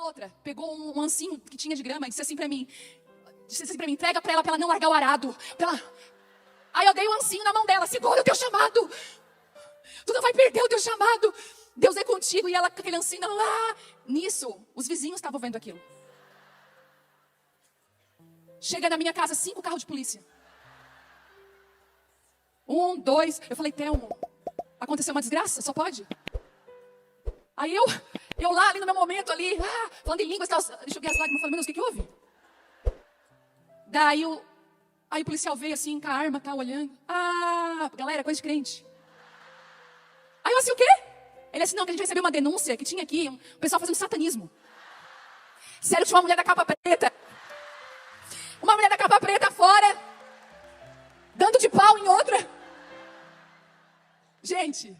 outra pegou um ancinho que tinha de grama e disse assim pra mim, entrega pra ela não largar o arado. Aí eu dei o ancinho na mão dela, segura o teu chamado. Tu não vai perder o teu chamado. Deus é contigo. E ela com aquele ancinho lá. Nisso, os vizinhos estavam vendo aquilo. Chega na minha casa 5 carros de polícia. 1, 2. Eu falei, Telmo, aconteceu uma desgraça? Só pode? Aí eu lá, ali no meu momento, ali, falando em línguas, enxuguei as lágrimas, falei, meu Deus, o que houve? Daí aí o policial veio assim, com a arma, olhando. Galera, coisa de crente. Aí eu assim, o quê? Ele assim, não, que a gente recebeu uma denúncia que tinha aqui, um pessoal fazendo satanismo. Sério, tinha uma mulher da capa preta. Uma mulher da capa preta fora, dando de pau em outra. Gente.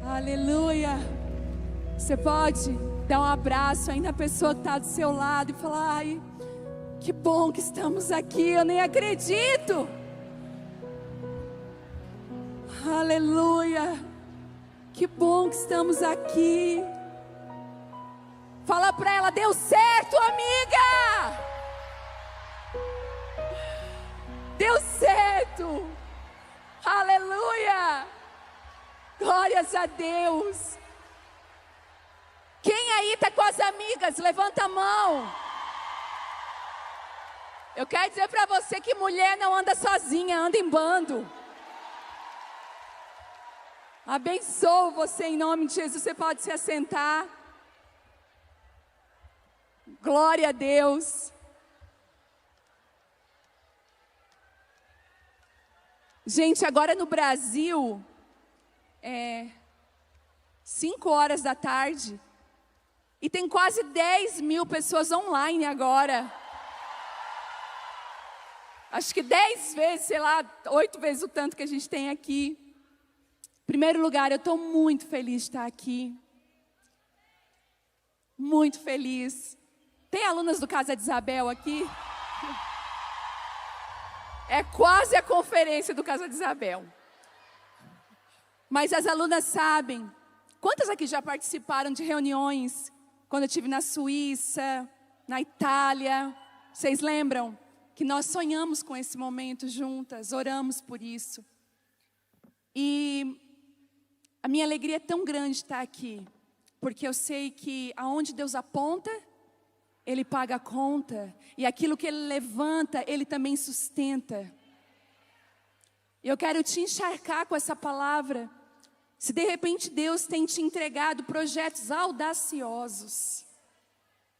Aleluia. Você pode dar um abraço aí na pessoa que está do seu lado e falar, ai, que bom que estamos aqui, eu nem acredito. Aleluia. Que bom que estamos aqui. Fala para ela, deu certo, amiga. Deu certo. Aleluia. Glórias a Deus. Quem aí está com as amigas? Levanta a mão. Eu quero dizer para você que mulher não anda sozinha, anda em bando. Abençoo você em nome de Jesus. Você pode se assentar. Glória a Deus. Gente, agora no Brasil, 5 horas da tarde. E tem quase 10 mil pessoas online agora. Acho que 10 vezes, 8 vezes o tanto que a gente tem aqui. Em primeiro lugar, eu estou muito feliz de estar aqui. Muito feliz. Tem alunas do Casa de Isabel aqui? É quase a conferência do Casa de Isabel. Mas as alunas sabem. Quantas aqui já participaram de reuniões quando eu estive na Suíça, na Itália? Vocês lembram que nós sonhamos com esse momento juntas, oramos por isso. E a minha alegria é tão grande estar aqui, porque eu sei que aonde Deus aponta, Ele paga a conta, e aquilo que Ele levanta, Ele também sustenta. Eu quero te encharcar com essa palavra. Se de repente Deus tem te entregado projetos audaciosos,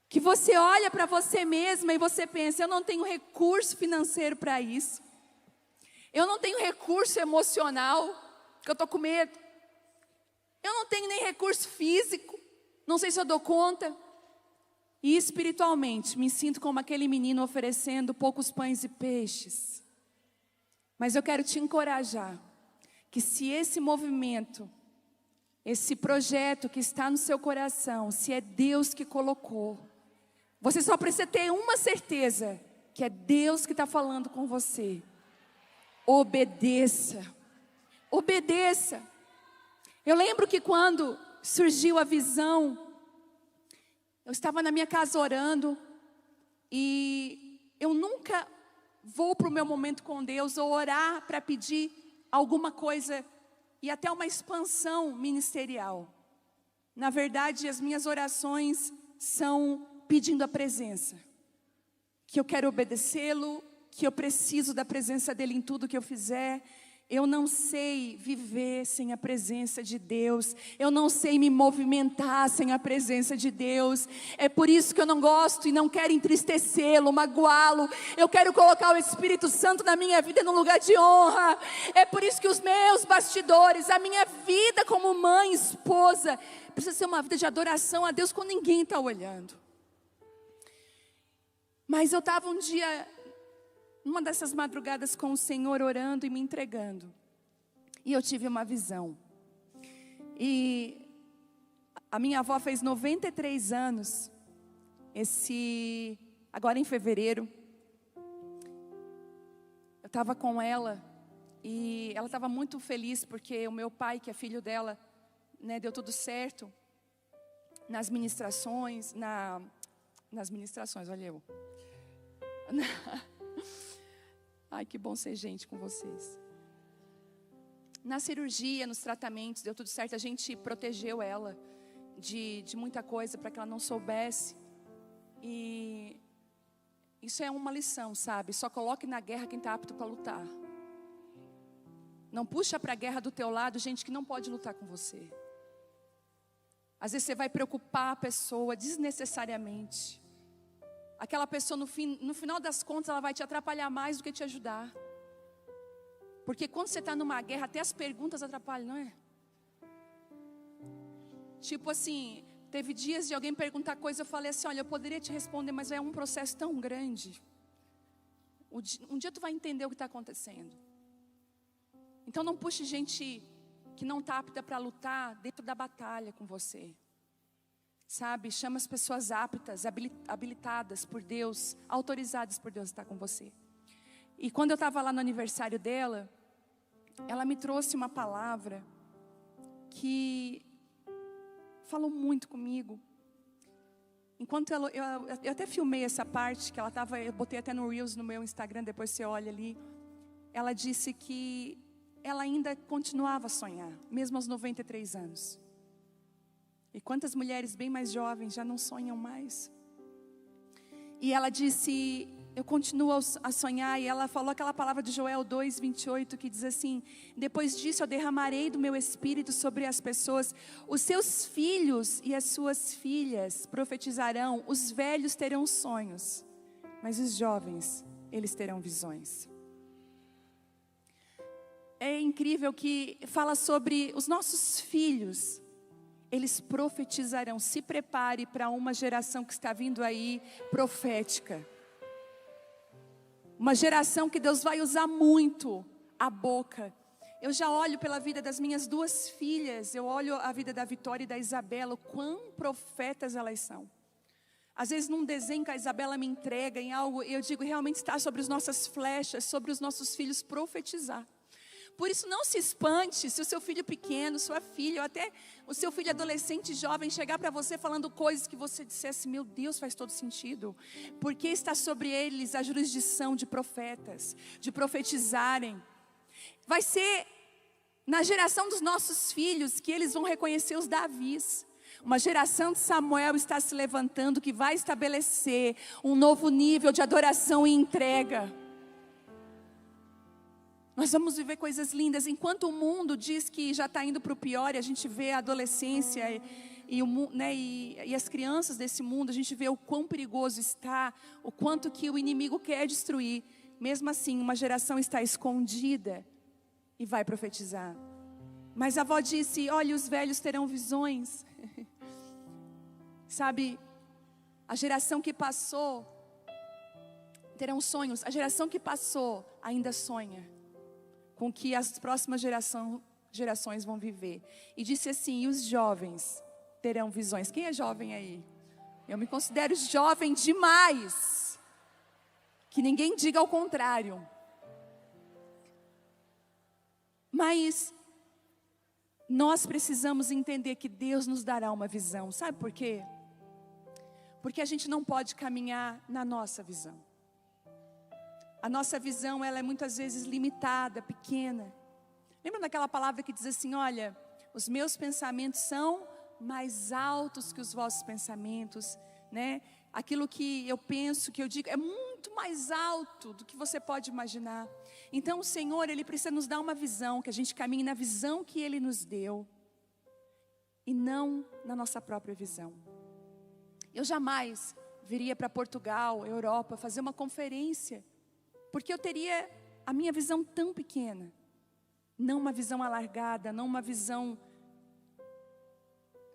que você olha para você mesma e você pensa, eu não tenho recurso financeiro para isso. Eu não tenho recurso emocional, porque eu estou com medo. Eu não tenho nem recurso físico, não sei se eu dou conta. E espiritualmente, me sinto como aquele menino oferecendo poucos pães e peixes. Mas eu quero te encorajar, que se esse movimento, esse projeto que está no seu coração, se é Deus que colocou, você só precisa ter uma certeza, que é Deus que está falando com você. Obedeça. Obedeça. Eu lembro que quando surgiu a visão, eu estava na minha casa orando, e eu nunca vou para o meu momento com Deus, ou orar para pedir alguma coisa, e até uma expansão ministerial. Na verdade, as minhas orações são pedindo a presença, que eu quero obedecê-lo, que eu preciso da presença dEle em tudo que eu fizer. Eu não sei viver sem a presença de Deus. Eu não sei me movimentar sem a presença de Deus. É por isso que eu não gosto e não quero entristecê-lo, magoá-lo. Eu quero colocar o Espírito Santo na minha vida num lugar de honra. É por isso que os meus bastidores, a minha vida como mãe, esposa, precisa ser uma vida de adoração a Deus quando ninguém está olhando. Mas eu estava um dia, numa dessas madrugadas com o Senhor, orando e me entregando. E eu tive uma visão. E a minha avó fez 93 anos, agora em fevereiro. Eu estava com ela e ela estava muito feliz porque o meu pai, que é filho dela, deu tudo certo. nas ministrações, olha eu. Ai, que bom ser gente com vocês. Na cirurgia, nos tratamentos, deu tudo certo. A gente protegeu ela de muita coisa para que ela não soubesse. E isso é uma lição, sabe? Só coloque na guerra quem está apto para lutar. Não puxa para a guerra do teu lado gente que não pode lutar com você. Às vezes você vai preocupar a pessoa desnecessariamente. Aquela pessoa no final das contas ela vai te atrapalhar mais do que te ajudar. Porque quando você está numa guerra, até as perguntas atrapalham, não é? Tipo assim, teve dias de alguém perguntar coisa, eu falei assim, olha, eu poderia te responder, mas é um processo tão grande. Um dia tu vai entender o que está acontecendo. Então não puxe gente que não está apta para lutar dentro da batalha com você. Sabe, chama as pessoas aptas, habilitadas por Deus, autorizadas por Deus a estar com você. E quando eu estava lá no aniversário dela, ela me trouxe uma palavra que falou muito comigo. Enquanto eu até filmei essa parte que ela estava, eu botei até no Reels no meu Instagram, depois você olha ali. Ela disse que ela ainda continuava a sonhar, mesmo aos 93 anos. E quantas mulheres bem mais jovens já não sonham mais? E ela disse, eu continuo a sonhar. E ela falou aquela palavra de Joel 2:28 que diz assim: depois disso eu derramarei do meu espírito sobre as pessoas. Os seus filhos e as suas filhas profetizarão. Os velhos terão sonhos, mas os jovens, eles terão visões. É incrível que fala sobre os nossos filhos. Eles profetizarão. Se prepare para uma geração que está vindo aí, profética. Uma geração que Deus vai usar muito a boca. Eu já olho pela vida das minhas duas filhas. Eu olho a vida da Vitória e da Isabela. O quão profetas elas são. Às vezes num desenho que a Isabela me entrega em algo, eu digo, realmente está sobre as nossas flechas, sobre os nossos filhos profetizar. Por isso não se espante se o seu filho pequeno, sua filha, ou até o seu filho adolescente, jovem, chegar para você falando coisas que você dissesse, meu Deus, faz todo sentido. Porque está sobre eles a jurisdição de profetas, de profetizarem. Vai ser na geração dos nossos filhos que eles vão reconhecer os Davis. Uma geração de Samuel está se levantando que vai estabelecer um novo nível de adoração e entrega. Nós vamos viver coisas lindas. Enquanto o mundo diz que já está indo para o pior, e a gente vê a adolescência e as crianças desse mundo, a gente vê o quão perigoso está, o quanto que o inimigo quer destruir. Mesmo assim, uma geração está escondida e vai profetizar. Mas a avó disse, olha, os velhos terão visões. Sabe, a geração que passou terão sonhos. A geração que passou ainda sonha com que as próximas gerações vão viver. E disse assim, e os jovens terão visões. Quem é jovem aí? Eu me considero jovem demais. Que ninguém diga ao contrário. Mas nós precisamos entender que Deus nos dará uma visão. Sabe por quê? Porque a gente não pode caminhar na nossa visão. A nossa visão, ela é muitas vezes limitada, pequena. Lembra daquela palavra que diz assim, olha, os meus pensamentos são mais altos que os vossos pensamentos, né? Aquilo que eu penso, que eu digo, é muito mais alto do que você pode imaginar. Então o Senhor, Ele precisa nos dar uma visão, que a gente caminhe na visão que Ele nos deu, e não na nossa própria visão. Eu jamais viria para Portugal, Europa, fazer uma conferência, porque eu teria a minha visão tão pequena. Não uma visão alargada, não uma visão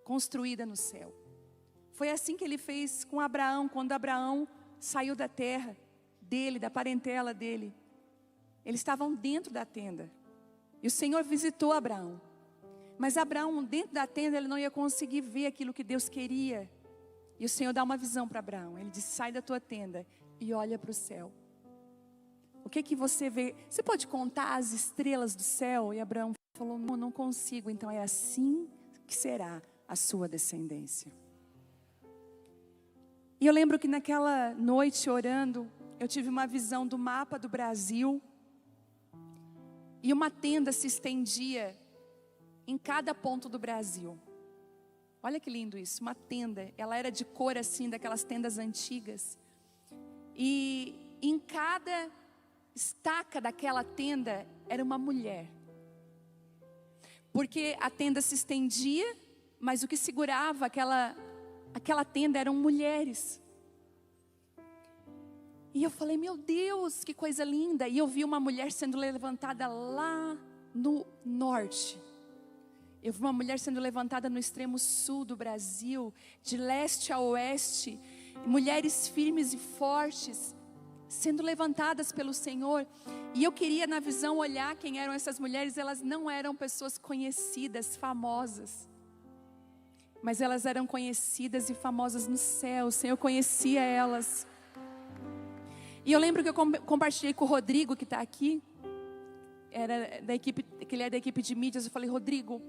construída no céu. Foi assim que Ele fez com Abraão, quando Abraão saiu da terra dele, da parentela dele. Eles estavam dentro da tenda. E o Senhor visitou Abraão. Mas Abraão, dentro da tenda, ele não ia conseguir ver aquilo que Deus queria. E o Senhor dá uma visão para Abraão. Ele disse, sai da tua tenda e olha para o céu. O que você vê? Você pode contar as estrelas do céu? E Abraão falou, não consigo. Então é assim que será a sua descendência. E eu lembro que naquela noite orando, eu tive uma visão do mapa do Brasil. E uma tenda se estendia em cada ponto do Brasil. Olha que lindo isso, uma tenda. Ela era de cor assim, daquelas tendas antigas. E em cada estaca daquela tenda era uma mulher. Porque a tenda se estendia, mas o que segurava aquela tenda eram mulheres. E eu falei, meu Deus, que coisa linda. E eu vi uma mulher sendo levantada lá no norte. Eu vi uma mulher sendo levantada no extremo sul do Brasil, de leste a oeste. Mulheres firmes e fortes, sendo levantadas pelo Senhor. E eu queria na visão olhar quem eram essas mulheres. Elas não eram pessoas conhecidas, famosas. Mas elas eram conhecidas e famosas no céu. O Senhor conhecia elas. E eu lembro que eu compartilhei com o Rodrigo, que está aqui. Que ele é da equipe de mídias. Eu falei, Rodrigo,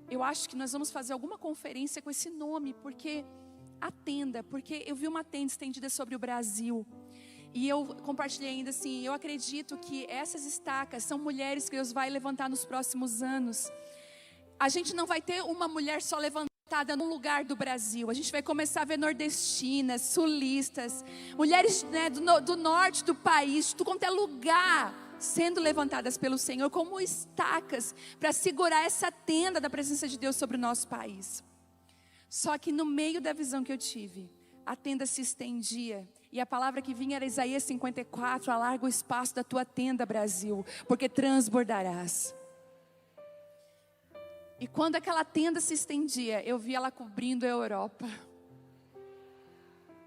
eu acho que nós vamos fazer alguma conferência com esse nome. Porque eu vi uma tenda estendida sobre o Brasil. E eu compartilhei ainda assim, eu acredito que essas estacas são mulheres que Deus vai levantar nos próximos anos. A gente não vai ter uma mulher só levantada num lugar do Brasil. A gente vai começar a ver nordestinas, sulistas, mulheres, né, do norte do país, de tudo quanto é lugar, sendo levantadas pelo Senhor como estacas para segurar essa tenda da presença de Deus sobre o nosso país. Só que no meio da visão que eu tive, a tenda se estendia. E a palavra que vinha era Isaías 54, alarga o espaço da tua tenda, Brasil, porque transbordarás. E quando aquela tenda se estendia, eu vi ela cobrindo a Europa.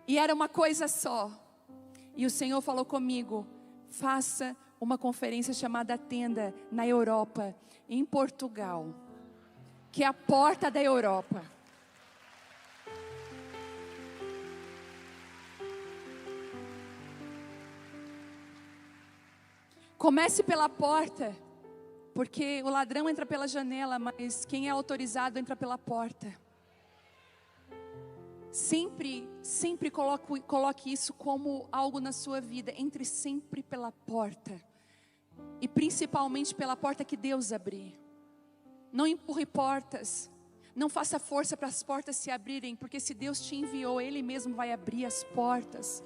E era uma coisa só. E o Senhor falou comigo, faça uma conferência chamada Tenda na Europa, em Portugal, que é a porta da Europa. Comece pela porta. Porque o ladrão entra pela janela, mas quem é autorizado entra pela porta. Sempre coloque isso como algo na sua vida. Entre sempre pela porta. E principalmente pela porta que Deus abrir. Não empurre portas. Não faça força para as portas se abrirem. Porque se Deus te enviou, Ele mesmo vai abrir as portas.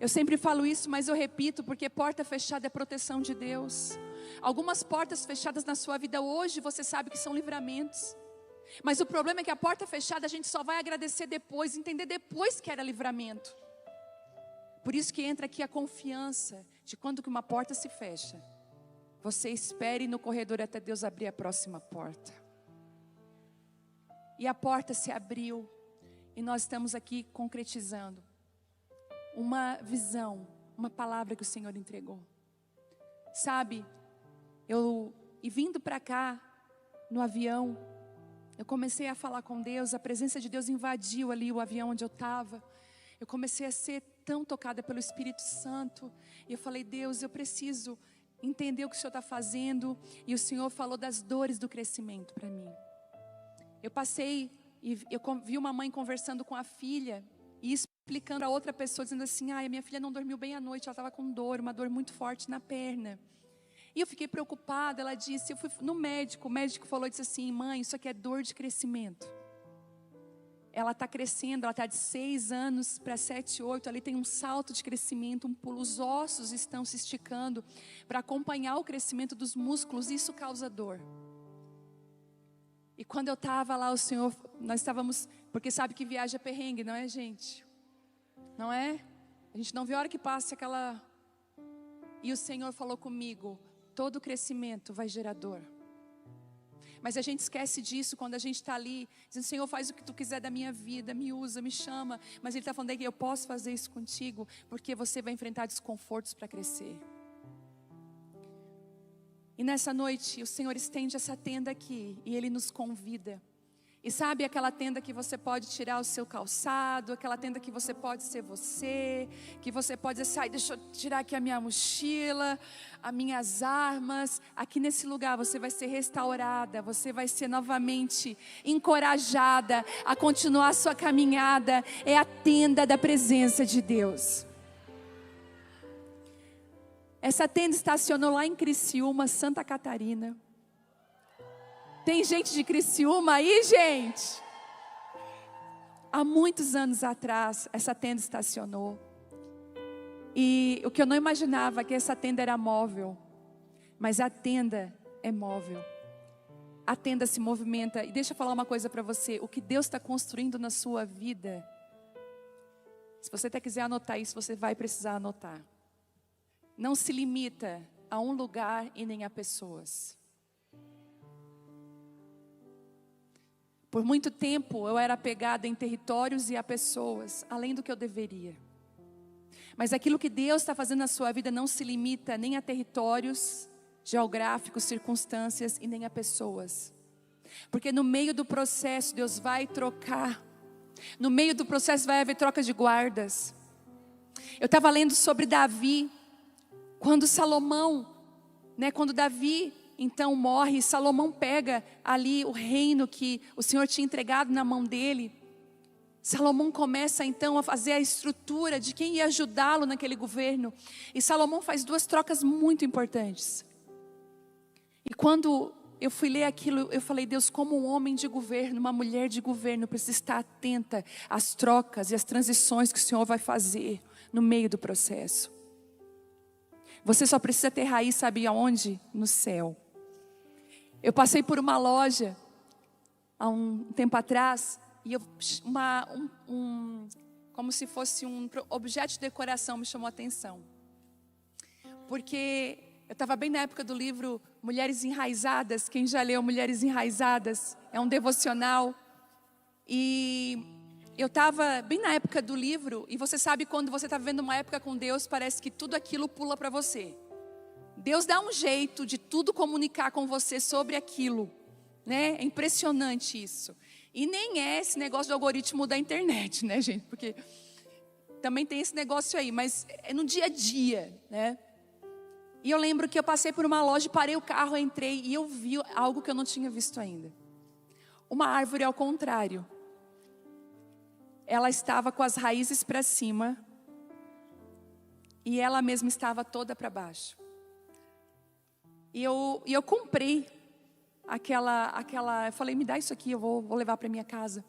Eu sempre falo isso, mas eu repito, porque porta fechada é proteção de Deus. Algumas portas fechadas na sua vida hoje, você sabe que são livramentos. Mas o problema é que a porta fechada a gente só vai agradecer depois, entender depois que era livramento. Por isso que entra aqui a confiança de quando que uma porta se fecha, você espere no corredor até Deus abrir a próxima porta. E a porta se abriu, e nós estamos aqui concretizando uma visão, uma palavra que o Senhor entregou. Sabe, e vindo para cá, no avião, eu comecei a falar com Deus, a presença de Deus invadiu ali o avião onde eu estava. Eu comecei a ser tão tocada pelo Espírito Santo, e eu falei, Deus, eu preciso entender o que o Senhor está fazendo, e o Senhor falou das dores do crescimento para mim. Eu passei, e eu vi uma mãe conversando com a filha, e explicando a outra pessoa, dizendo assim, a minha filha não dormiu bem à noite, ela estava com dor, uma dor muito forte na perna. E eu fiquei preocupada, ela disse, eu fui no médico, o médico falou, disse assim, mãe, isso aqui é dor de crescimento. Ela está crescendo, ela está de 6 anos para 7, 8, ali tem um salto de crescimento, um pulo, os ossos estão se esticando para acompanhar o crescimento dos músculos, e isso causa dor. E quando eu estava lá, o Senhor, nós estávamos, porque sabe que viagem é perrengue, não é, gente? Não é? A gente não vê a hora que passa aquela... E o Senhor falou comigo, todo crescimento vai gerar dor. Mas a gente esquece disso quando a gente está ali, dizendo, Senhor, faz o que Tu quiser da minha vida, me usa, me chama. Mas Ele está falando que eu posso fazer isso contigo, porque você vai enfrentar desconfortos para crescer. E nessa noite, o Senhor estende essa tenda aqui, e Ele nos convida. E sabe aquela tenda que você pode tirar o seu calçado, aquela tenda que você pode ser você, que você pode dizer, sai, deixa eu tirar aqui a minha mochila, as minhas armas. Aqui nesse lugar você vai ser restaurada, você vai ser novamente encorajada a continuar a sua caminhada. É a tenda da presença de Deus. Essa tenda estacionou lá em Criciúma, Santa Catarina. Tem gente de Criciúma aí, gente? Há muitos anos atrás, essa tenda estacionou. E o que eu não imaginava é que essa tenda era móvel. Mas a tenda é móvel. A tenda se movimenta. E deixa eu falar uma coisa para você. O que Deus está construindo na sua vida, se você até quiser anotar isso, você vai precisar anotar. Não se limita a um lugar e nem a pessoas. Por muito tempo eu era apegada em territórios e a pessoas, além do que eu deveria. Mas aquilo que Deus está fazendo na sua vida não se limita nem a territórios geográficos, circunstâncias e nem a pessoas. Porque no meio do processo Deus vai trocar. No meio do processo vai haver troca de guardas. Eu estava lendo sobre Davi. Quando Salomão, quando Davi então morre, Salomão pega ali o reino que o Senhor tinha entregado na mão dele. Salomão começa então a fazer a estrutura de quem ia ajudá-lo naquele governo. E Salomão faz 2 trocas muito importantes. E quando eu fui ler aquilo, eu falei, Deus, como um homem de governo, uma mulher de governo, precisa estar atenta às trocas e às transições que o Senhor vai fazer no meio do processo. Você só precisa ter raiz, sabe aonde? No céu. Eu passei por uma loja há um tempo atrás e como se fosse um objeto de decoração me chamou a atenção. Porque eu estava bem na época do livro Mulheres Enraizadas. Quem já leu Mulheres Enraizadas? É um devocional. E eu estava bem na época do livro. E você sabe quando você está vivendo uma época com Deus, parece que tudo aquilo pula para você. Deus dá um jeito de tudo comunicar com você sobre aquilo, É impressionante isso. E nem é esse negócio do algoritmo da internet, gente? Porque também tem esse negócio aí, mas é no dia a dia, E eu lembro que eu passei por uma loja, parei o carro, entrei e eu vi algo que eu não tinha visto ainda. Uma árvore ao contrário. Ela estava com as raízes para cima e ela mesma estava toda para baixo. E eu comprei eu falei, me dá isso aqui, eu vou levar para minha casa.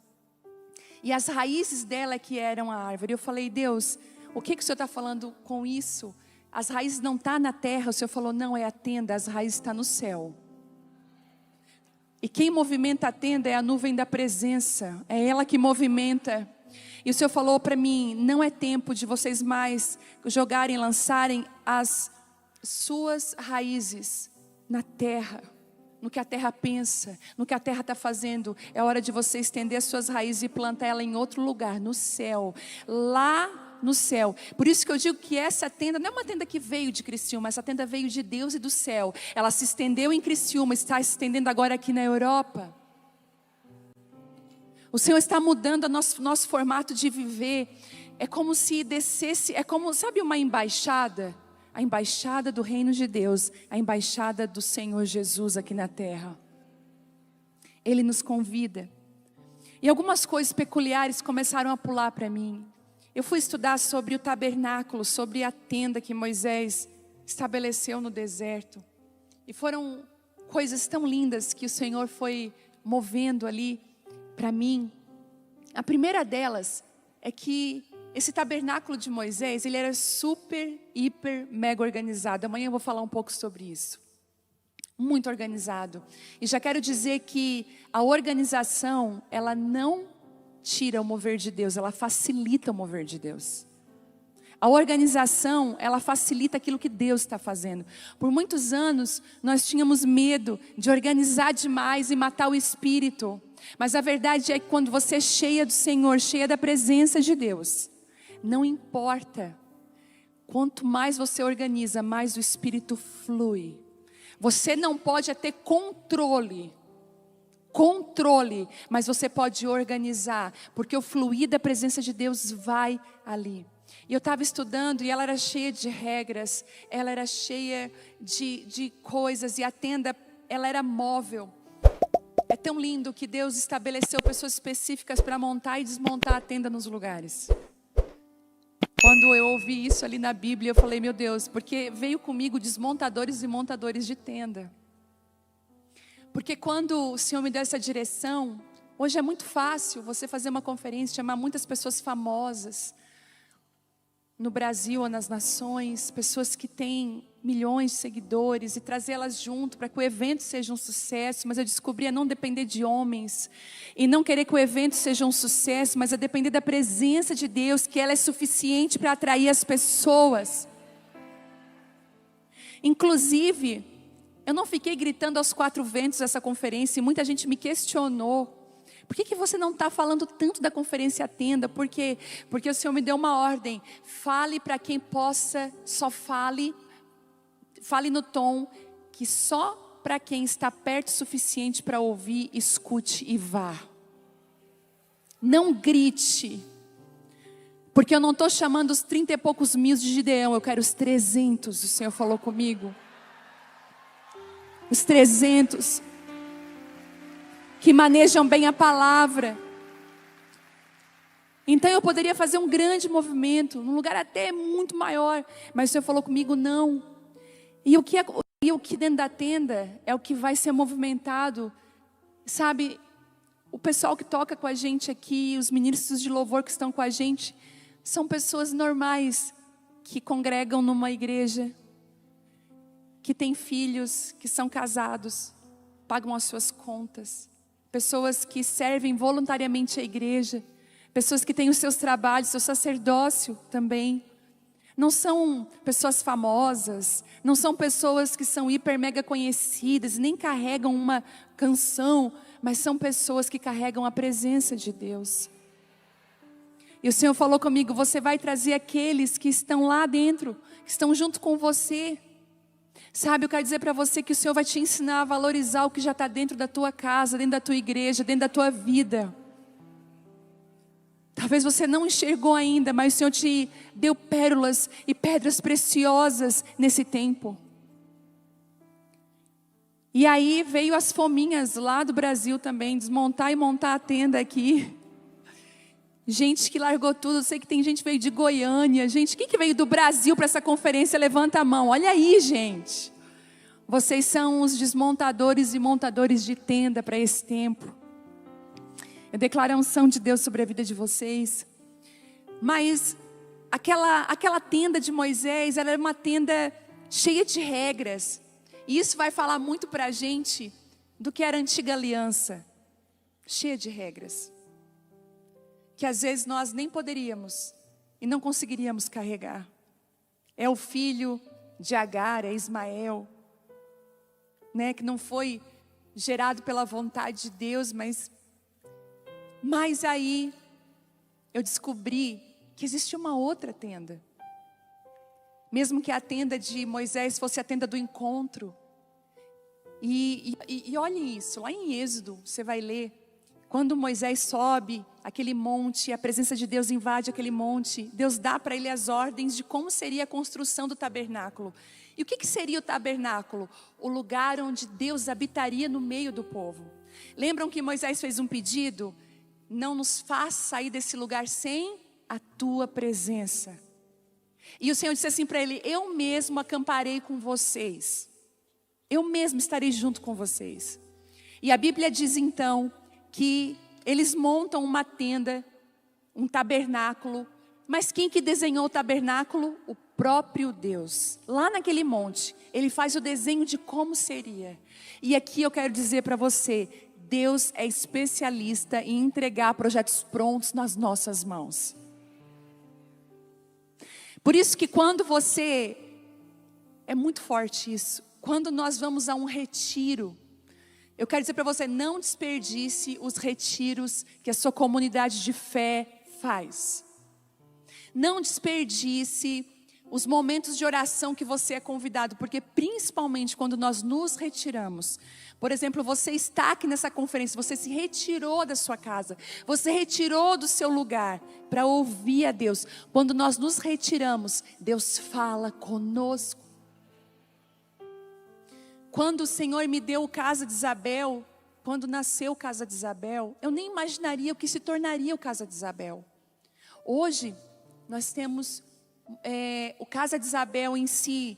E as raízes dela que eram a árvore. Eu falei, Deus, o que o Senhor está falando com isso? As raízes não estão na terra. O Senhor falou, não, é a tenda, as raízes estão no céu. E quem movimenta a tenda é a nuvem da presença, é ela que movimenta. E o Senhor falou para mim, não é tempo de vocês mais jogarem, lançarem as suas raízes na terra, no que a terra pensa, no que a terra está fazendo. É hora de você estender as suas raízes e plantar ela em outro lugar, no céu, lá no céu. Por isso que eu digo que essa tenda não é uma tenda que veio de Criciúma, essa tenda veio de Deus e do céu. Ela se estendeu em Criciúma, está se estendendo agora aqui na Europa. O Senhor está mudando o nosso formato de viver. É como se descesse, é como, sabe uma embaixada? A embaixada do reino de Deus, a embaixada do Senhor Jesus aqui na terra. Ele nos convida. E algumas coisas peculiares começaram a pular para mim. Eu fui estudar sobre o tabernáculo, sobre a tenda que Moisés estabeleceu no deserto. E foram coisas tão lindas que o Senhor foi movendo ali para mim. A primeira delas é que esse tabernáculo de Moisés, ele era super, hiper, mega organizado. Amanhã eu vou falar um pouco sobre isso. Muito organizado. E já quero dizer que a organização, ela não tira o mover de Deus, ela facilita o mover de Deus. A organização, ela facilita aquilo que Deus está fazendo. Por muitos anos, nós tínhamos medo de organizar demais e matar o espírito. Mas a verdade é que quando você é cheia do Senhor, cheia da presença de Deus, não importa, quanto mais você organiza, mais o Espírito flui. Você não pode ter controle controle, mas você pode organizar, porque o fluir da presença de Deus vai ali. E eu estava estudando e ela era cheia de regras, ela era cheia de coisas, e a tenda, ela era móvel. É tão lindo que Deus estabeleceu pessoas específicas para montar e desmontar a tenda nos lugares. Quando eu ouvi isso ali na Bíblia, eu falei, meu Deus, porque veio comigo desmontadores e montadores de tenda. Porque quando o Senhor me deu essa direção, hoje é muito fácil você fazer uma conferência, chamar muitas pessoas famosas no Brasil ou nas nações, pessoas que têm milhões de seguidores, e trazê-las junto para que o evento seja um sucesso. Mas eu descobri a não depender de homens, e não querer que o evento seja um sucesso, mas a depender da presença de Deus, que ela é suficiente para atrair as pessoas. Inclusive, eu não fiquei gritando aos 4 ventos essa conferência, e muita gente me questionou. Por que você não está falando tanto da conferência Tenda? Porque o Senhor me deu uma ordem. Fale para quem possa, só fale no tom que só para quem está perto o suficiente para ouvir, escute e vá. Não grite. Porque eu não estou chamando os 30 e poucos mil de Gideão, eu quero os 300, o Senhor falou comigo. Os 300 que manejam bem a palavra. Então eu poderia fazer um grande movimento, num lugar até muito maior, mas o Senhor falou comigo, não. E o que dentro da tenda é o que vai ser movimentado. Sabe, o pessoal que toca com a gente aqui, os ministros de louvor que estão com a gente, são pessoas normais, que congregam numa igreja, que têm filhos, que são casados, pagam as suas contas. Pessoas que servem voluntariamente a igreja, pessoas que têm os seus trabalhos, seu sacerdócio também. Não são pessoas famosas, não são pessoas que são hiper mega conhecidas, nem carregam uma canção, mas são pessoas que carregam a presença de Deus. E o Senhor falou comigo, você vai trazer aqueles que estão lá dentro, que estão junto com você. Sabe, eu quero dizer para você que o Senhor vai te ensinar a valorizar o que já está dentro da tua casa, dentro da tua igreja, dentro da tua vida. Talvez você não enxergou ainda, mas o Senhor te deu pérolas e pedras preciosas nesse tempo. E aí veio as fominhas lá do Brasil também, desmontar e montar a tenda aqui. Gente que largou tudo, eu sei que tem gente que veio de Goiânia. Gente, quem que veio do Brasil para essa conferência? Levanta a mão, olha aí, gente. Vocês são os desmontadores e montadores de tenda para esse tempo. Eu declaro a unção de Deus sobre a vida de vocês. Mas aquela tenda de Moisés, ela era uma tenda cheia de regras. E isso vai falar muito para a gente do que era a antiga aliança. Cheia de regras. Que às vezes nós nem poderíamos e não conseguiríamos carregar. É o filho de Agar, é Ismael, né, que não foi gerado pela vontade de Deus, mas aí eu descobri que existia uma outra tenda. Mesmo que a tenda de Moisés fosse a tenda do encontro. E olhem isso, lá em Êxodo, você vai ler. Quando Moisés sobe aquele monte, a presença de Deus invade aquele monte, Deus dá para ele as ordens de como seria a construção do tabernáculo. E o que seria o tabernáculo? O lugar onde Deus habitaria no meio do povo. Lembram que Moisés fez um pedido? Não nos faz sair desse lugar sem a tua presença. E o Senhor disse assim para ele, eu mesmo acamparei com vocês. Eu mesmo estarei junto com vocês. E a Bíblia diz então que eles montam uma tenda, um tabernáculo. Mas quem que desenhou o tabernáculo? O próprio Deus. Lá naquele monte, Ele faz o desenho de como seria. E aqui eu quero dizer para você, Deus é especialista em entregar projetos prontos nas nossas mãos. Por isso que quando você, é muito forte isso, quando nós vamos a um retiro, eu quero dizer para você, não desperdice os retiros que a sua comunidade de fé faz. Não desperdice os momentos de oração que você é convidado, porque principalmente quando nós nos retiramos, Por exemplo, você está aqui nessa conferência, você se retirou da sua casa, você retirou do seu lugar para ouvir a Deus. Quando nós nos retiramos, Deus fala conosco. Quando o Senhor me deu Casa de Isabel, quando nasceu Casa de Isabel, eu nem imaginaria o que se tornaria o Casa de Isabel. Hoje, nós temos o Casa de Isabel em si,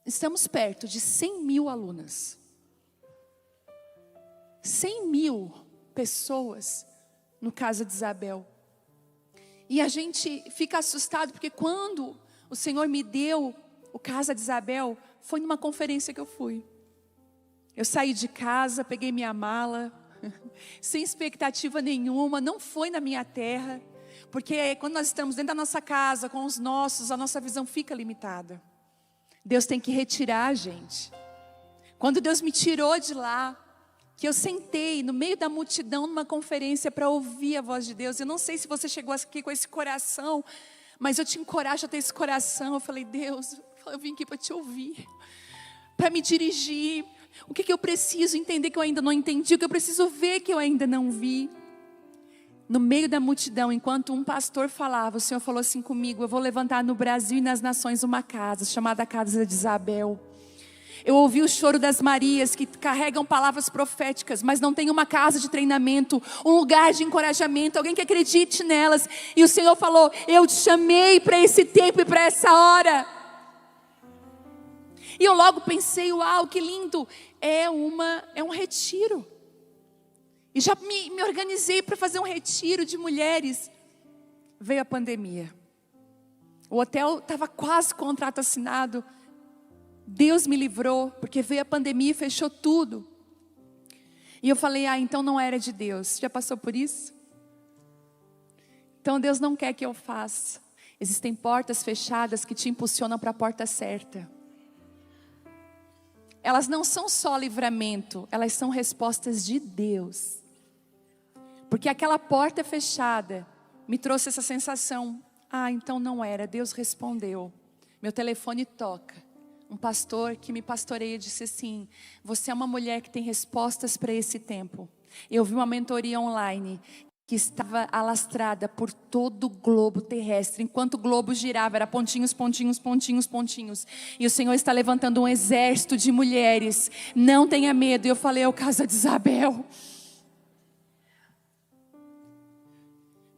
estamos perto de 100 mil alunas. 100 mil pessoas no Casa de Isabel. E a gente fica assustado, porque quando o Senhor me deu o Casa de Isabel, foi numa conferência que eu fui. Eu saí de casa, peguei minha mala, sem expectativa nenhuma, não foi na minha terra. Porque quando nós estamos dentro da nossa casa, com os nossos, a nossa visão fica limitada. Deus tem que retirar a gente. Quando Deus me tirou de lá, que eu sentei no meio da multidão numa conferência para ouvir a voz de Deus. Eu não sei se você chegou aqui com esse coração, mas eu te encorajo a ter esse coração. Eu falei, Deus, eu vim aqui para te ouvir, para me dirigir. O que eu preciso entender que eu ainda não entendi, o que eu preciso ver que eu ainda não vi. No meio da multidão, enquanto um pastor falava, o Senhor falou assim comigo: eu vou levantar no Brasil e nas nações uma casa, chamada Casa de Isabel. Eu ouvi o choro das Marias, que carregam palavras proféticas, mas não tem uma casa de treinamento, um lugar de encorajamento, alguém que acredite nelas. E o Senhor falou: eu te chamei para esse tempo e para essa hora. E eu logo pensei, uau, que lindo, é um retiro. E já me organizei para fazer um retiro de mulheres. Veio a pandemia. O hotel estava quase com o contrato assinado. Deus me livrou, porque veio a pandemia e fechou tudo. E eu falei, então não era de Deus. Já passou por isso? Então Deus não quer que eu faça. Existem portas fechadas que te impulsionam para a porta certa. Elas não são só livramento, elas são respostas de Deus. Porque aquela porta fechada me trouxe essa sensação, então não era, Deus respondeu. Meu telefone toca. Um pastor que me pastoreia disse assim: você é uma mulher que tem respostas para esse tempo. Eu vi uma mentoria online que estava alastrada por todo o globo terrestre. Enquanto o globo girava, era pontinhos, pontinhos, pontinhos, pontinhos. E o Senhor está levantando um exército de mulheres. Não tenha medo. E eu falei, é o Casa de Isabel.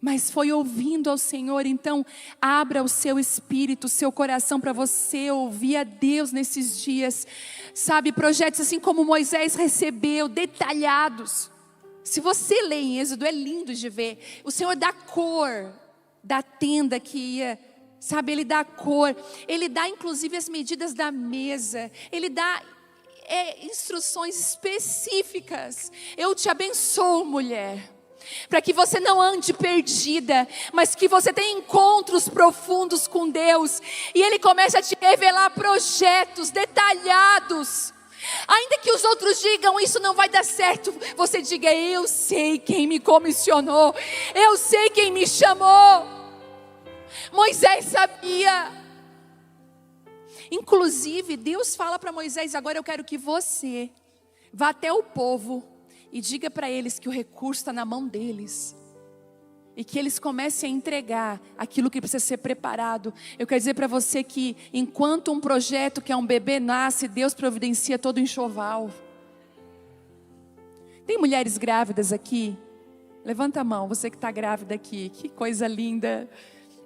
Mas foi ouvindo ao Senhor. Então abra o seu espírito, o seu coração para você ouvir a Deus nesses dias. Sabe, projetos assim como Moisés recebeu, detalhados. Se você lê em Êxodo, é lindo de ver. O Senhor dá cor da tenda que ia, sabe, Ele dá cor. Ele dá inclusive as medidas da mesa. Ele dá instruções específicas. Eu te abençoo, mulher, para que você não ande perdida, mas que você tenha encontros profundos com Deus. E Ele começa a te revelar projetos detalhados. Ainda que os outros digam, isso não vai dar certo, você diga, eu sei quem me comissionou, eu sei quem me chamou. Moisés sabia. Inclusive Deus fala para Moisés: agora eu quero que você vá até o povo e diga para eles que o recurso está na mão deles. E que eles comecem a entregar aquilo que precisa ser preparado. Eu quero dizer para você que enquanto um projeto que é um bebê nasce, Deus providencia todo o enxoval. Tem mulheres grávidas aqui? Levanta a mão, você que está grávida aqui. Que coisa linda.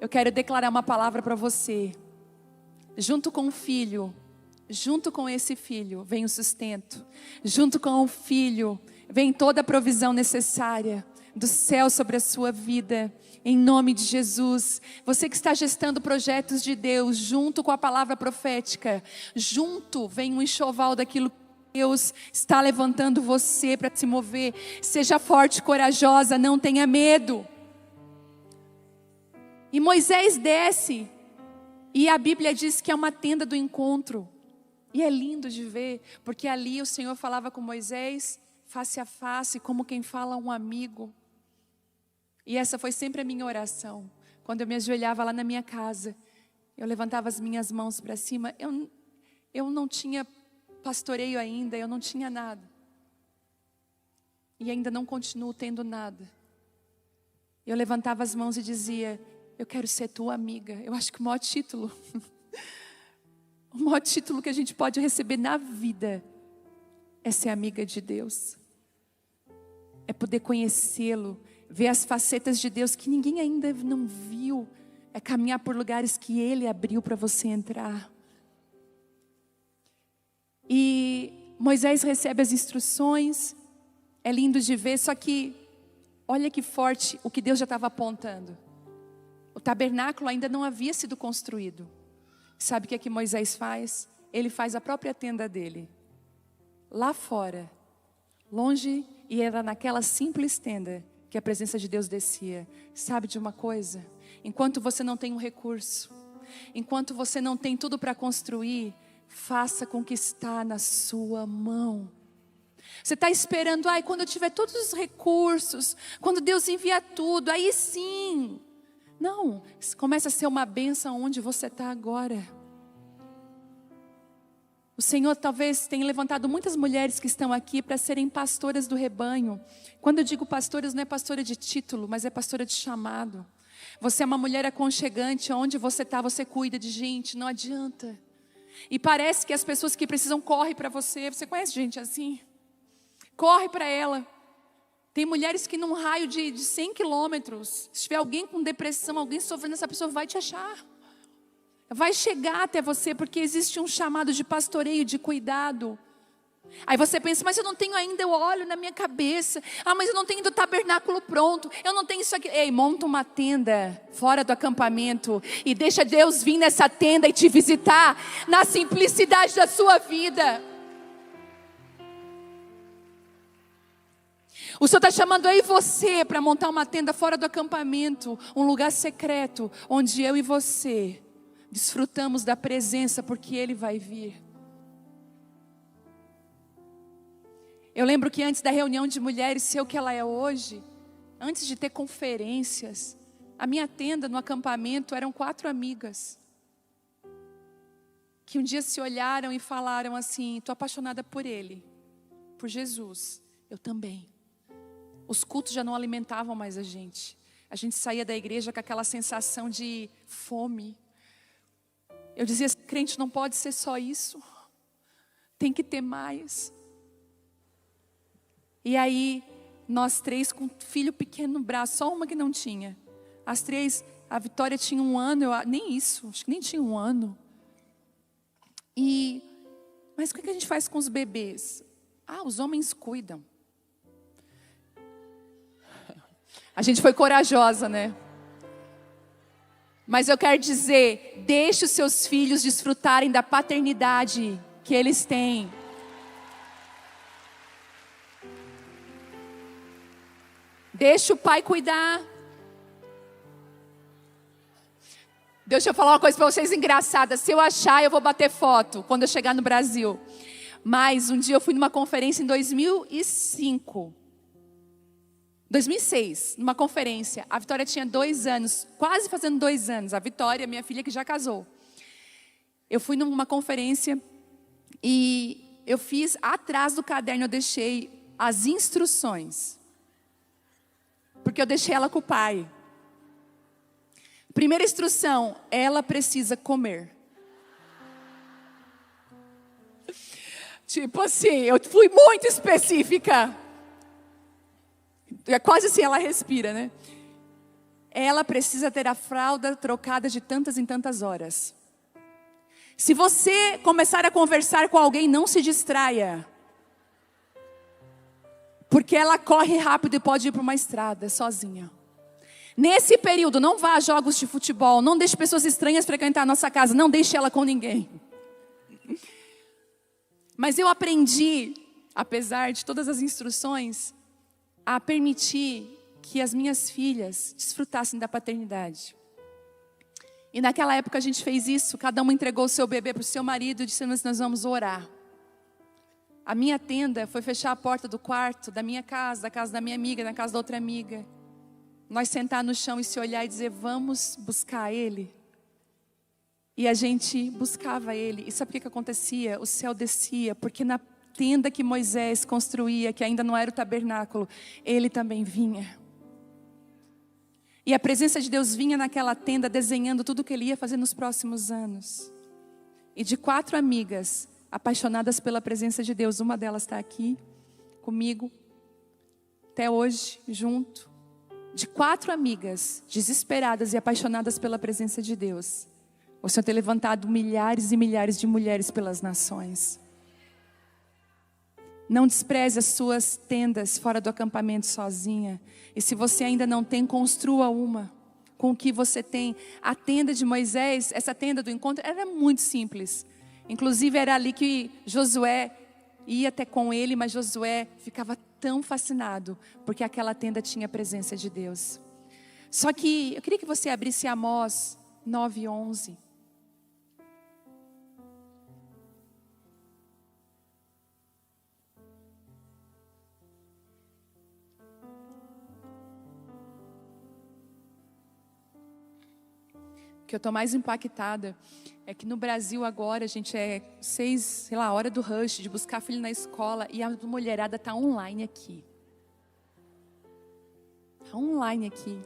Eu quero declarar uma palavra para você. Junto com o filho, junto com esse filho, vem o sustento. Junto com o filho, vem toda a provisão necessária do céu sobre a sua vida, em nome de Jesus. Você que está gestando projetos de Deus, junto com a palavra profética, junto vem um enxoval daquilo que Deus está levantando você para se mover. Seja forte, corajosa, não tenha medo. E Moisés desce, e a Bíblia diz que é uma tenda do encontro, e é lindo de ver, porque ali o Senhor falava com Moisés face a face, como quem fala a um amigo. E essa foi sempre a minha oração. Quando eu me ajoelhava lá na minha casa, eu levantava as minhas mãos para cima. Eu não tinha pastoreio ainda, eu não tinha nada. E ainda não continuo tendo nada. Eu levantava as mãos e dizia: eu quero ser tua amiga. Eu acho que o maior título que a gente pode receber na vida é ser amiga de Deus. É poder conhecê-lo, ver as facetas de Deus que ninguém ainda não viu. É caminhar por lugares que Ele abriu para você entrar. E Moisés recebe as instruções. É lindo de ver, só que olha que forte o que Deus já estava apontando. O tabernáculo ainda não havia sido construído. Sabe o que é que Moisés faz? Ele faz a própria tenda dele. Lá fora, longe, e era naquela simples tenda que a presença de Deus descia. Sabe de uma coisa? Enquanto você não tem um recurso, enquanto você não tem tudo para construir, faça com que está na sua mão. Você está esperando, quando eu tiver todos os recursos, quando Deus envia tudo, aí sim. Não, começa a ser uma bênção onde você está agora. O Senhor talvez tenha levantado muitas mulheres que estão aqui para serem pastoras do rebanho. Quando eu digo pastoras, não é pastora de título, mas é pastora de chamado. Você é uma mulher aconchegante, onde você está, você cuida de gente, não adianta. E parece que as pessoas que precisam correm para você. Você conhece gente assim? Corre para ela. Tem mulheres que num raio de 100 quilômetros, se tiver alguém com depressão, alguém sofrendo, essa pessoa vai te achar. Vai chegar até você, porque existe um chamado de pastoreio, de cuidado. Aí você pensa, mas eu não tenho ainda o óleo na minha cabeça. Mas eu não tenho ainda o tabernáculo pronto. Eu não tenho isso aqui. Ei, monta uma tenda fora do acampamento e deixa Deus vir nessa tenda e te visitar na simplicidade da sua vida. O Senhor está chamando aí você para montar uma tenda fora do acampamento, um lugar secreto, onde eu e você desfrutamos da presença, porque Ele vai vir. Eu lembro que antes da reunião de mulheres ser o que ela é hoje, antes de ter conferências, a minha tenda no acampamento eram 4 amigas, que um dia se olharam e falaram assim: estou apaixonada por Ele, por Jesus. Eu também. Os cultos já não alimentavam mais a gente saía da igreja com aquela sensação de fome. Eu dizia: crente não pode ser só isso, tem que ter mais. E aí, nós 3 com filho pequeno no braço, só uma que não tinha. As 3, a Vitória tinha 1 ano, nem isso, acho que nem tinha 1 ano. Mas o que a gente faz com os bebês? Os homens cuidam. A gente foi corajosa, né? Mas eu quero dizer, deixe os seus filhos desfrutarem da paternidade que eles têm. Deixa o pai cuidar. Deixa eu falar uma coisa para vocês engraçada. Se eu achar, eu vou bater foto quando eu chegar no Brasil. Mas um dia eu fui numa conferência em 2006, numa conferência. A Vitória tinha 2 anos, quase fazendo 2 anos. A Vitória, minha filha, que já casou. Eu fui numa conferência e eu fiz, atrás do caderno eu deixei as instruções. Porque eu deixei ela com o pai. Primeira instrução: ela precisa comer. Tipo assim, eu fui muito específica. É quase assim, ela respira, né? Ela precisa ter a fralda trocada de tantas em tantas horas. Se você começar a conversar com alguém, não se distraia. Porque ela corre rápido e pode ir para uma estrada sozinha. Nesse período, não vá a jogos de futebol. Não deixe pessoas estranhas frequentar a nossa casa. Não deixe ela com ninguém. Mas eu aprendi, apesar de todas as instruções, a permitir que as minhas filhas desfrutassem da paternidade. E naquela época a gente fez isso. Cada uma entregou o seu bebê para o seu marido e disse: nós vamos orar. A minha tenda foi fechar a porta do quarto da minha casa, da casa da minha amiga, da casa da outra amiga. Nós sentar no chão e se olhar e dizer: vamos buscar Ele. E a gente buscava ele. E sabe o que acontecia? O céu descia, porque na tenda que Moisés construía, que ainda não era o tabernáculo, ele também vinha. E a presença de Deus vinha naquela tenda desenhando tudo o que ele ia fazer nos próximos anos. E de 4 amigas apaixonadas pela presença de Deus, uma delas está aqui comigo, até hoje, junto. De 4 amigas desesperadas e apaixonadas pela presença de Deus, o Senhor tem levantado milhares e milhares de mulheres pelas nações. Não despreze as suas tendas fora do acampamento sozinha. E se você ainda não tem, construa uma com o que você tem. A tenda de Moisés, essa tenda do encontro, era muito simples. Inclusive era ali que Josué ia até com ele, mas Josué ficava tão fascinado, porque aquela tenda tinha a presença de Deus. Só que eu queria que você abrisse Amós 9:11. O que eu estou mais impactada é que no Brasil agora a gente é 6, sei lá, hora do rush, de buscar filho na escola, e a mulherada está online aqui. Está online aqui.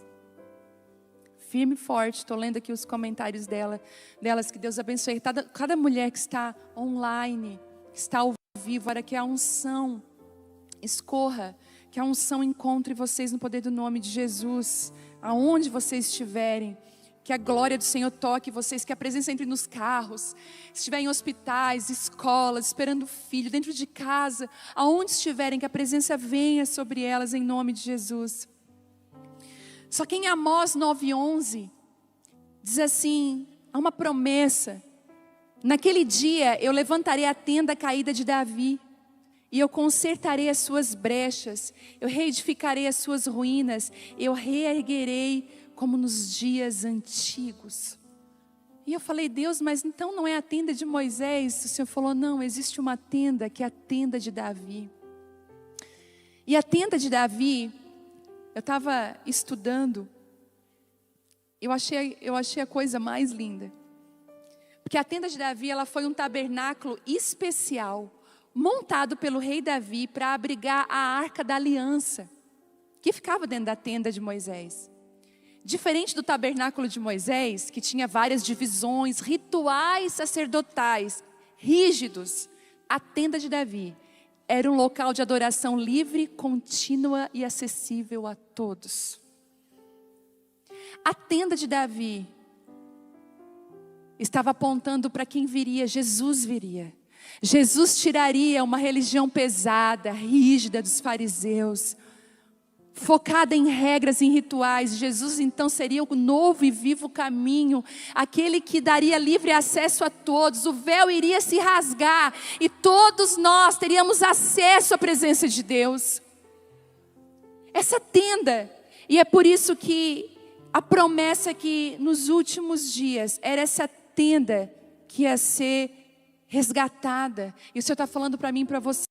Firme e forte, estou lendo aqui os comentários delas, que Deus abençoe. Cada mulher que está online, que está ao vivo, para que a unção escorra, que a unção encontre vocês no poder do nome de Jesus, aonde vocês estiverem. Que a glória do Senhor toque vocês, que a presença entre nos carros, se estiver em hospitais, escolas, esperando filho, dentro de casa, aonde estiverem, que a presença venha sobre elas em nome de Jesus. Só que em Amós 9:11, diz assim, há uma promessa: naquele dia eu levantarei a tenda caída de Davi, e eu consertarei as suas brechas, eu reedificarei as suas ruínas, eu reerguerei como nos dias antigos. E eu falei, Deus, mas então não é a tenda de Moisés? O Senhor falou, não, existe uma tenda que é a tenda de Davi. E a tenda de Davi, eu estava estudando, eu achei a coisa mais linda. Porque a tenda de Davi, ela foi um tabernáculo especial, montado pelo rei Davi para abrigar a arca da aliança, que ficava dentro da tenda de Moisés. Diferente do tabernáculo de Moisés, que tinha várias divisões, rituais sacerdotais, rígidos, a tenda de Davi era um local de adoração livre, contínua e acessível a todos. A tenda de Davi estava apontando para quem viria. Jesus viria. Jesus tiraria uma religião pesada, rígida dos fariseus, focada em regras, em rituais. Jesus então seria o novo e vivo caminho, aquele que daria livre acesso a todos. O véu iria se rasgar e todos nós teríamos acesso à presença de Deus. Essa tenda, e é por isso que a promessa que nos últimos dias era essa tenda que ia ser resgatada. E o Senhor está falando para mim e para você,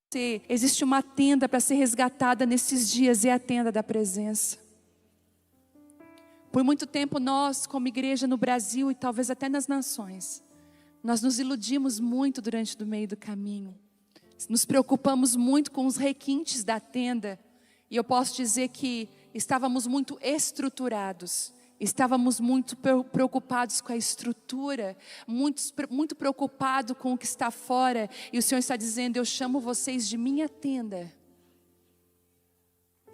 existe uma tenda para ser resgatada nesses dias, e é a tenda da presença. Por muito tempo nós, como igreja no Brasil e talvez até nas nações, nós nos iludimos muito durante o meio do caminho. Nos preocupamos muito com os requintes da tenda. E eu posso dizer que estávamos muito estruturados. Estávamos muito preocupados com a estrutura, muito preocupado com o que está fora. E o Senhor está dizendo, eu chamo vocês de minha tenda,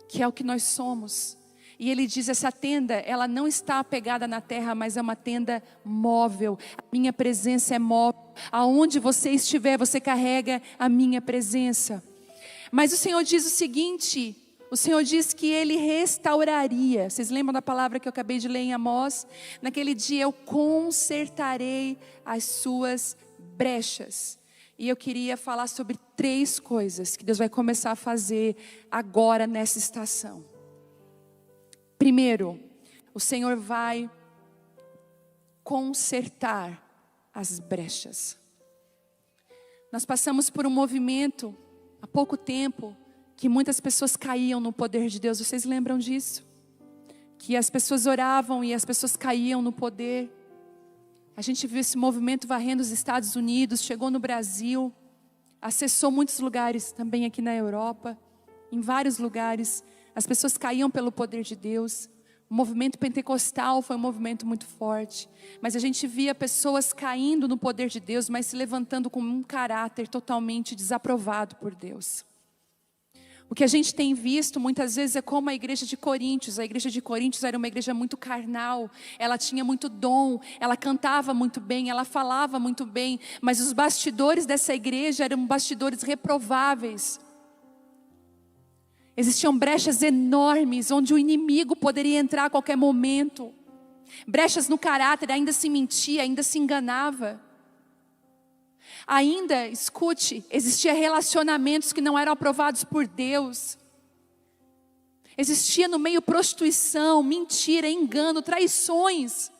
que é o que nós somos. E Ele diz, essa tenda, ela não está apegada na terra, mas é uma tenda móvel. A minha presença é móvel. Aonde você estiver, você carrega a minha presença. Mas o Senhor diz o seguinte, o Senhor diz que Ele restauraria. Vocês lembram da palavra que eu acabei de ler em Amós? Naquele dia eu consertarei as suas brechas. E eu queria falar sobre 3 coisas que Deus vai começar a fazer agora nessa estação. Primeiro, o Senhor vai consertar as brechas. Nós passamos por um movimento há pouco tempo, que muitas pessoas caíam no poder de Deus. Vocês lembram disso? Que as pessoas oravam e as pessoas caíam no poder. A gente viu esse movimento varrendo os Estados Unidos, chegou no Brasil, acessou muitos lugares também aqui na Europa, em vários lugares. As pessoas caíam pelo poder de Deus. O movimento pentecostal foi um movimento muito forte. Mas a gente via pessoas caindo no poder de Deus, mas se levantando com um caráter totalmente desaprovado por Deus. O que a gente tem visto muitas vezes é como a igreja de Coríntios. A igreja de Coríntios era uma igreja muito carnal. Ela tinha muito dom, ela cantava muito bem, ela falava muito bem. Mas os bastidores dessa igreja eram bastidores reprováveis. Existiam brechas enormes, onde o inimigo poderia entrar a qualquer momento. Brechas no caráter, ainda se mentia, ainda se enganava. Ainda, escute, existia relacionamentos que não eram aprovados por Deus. Existia no meio prostituição, mentira, engano, traições.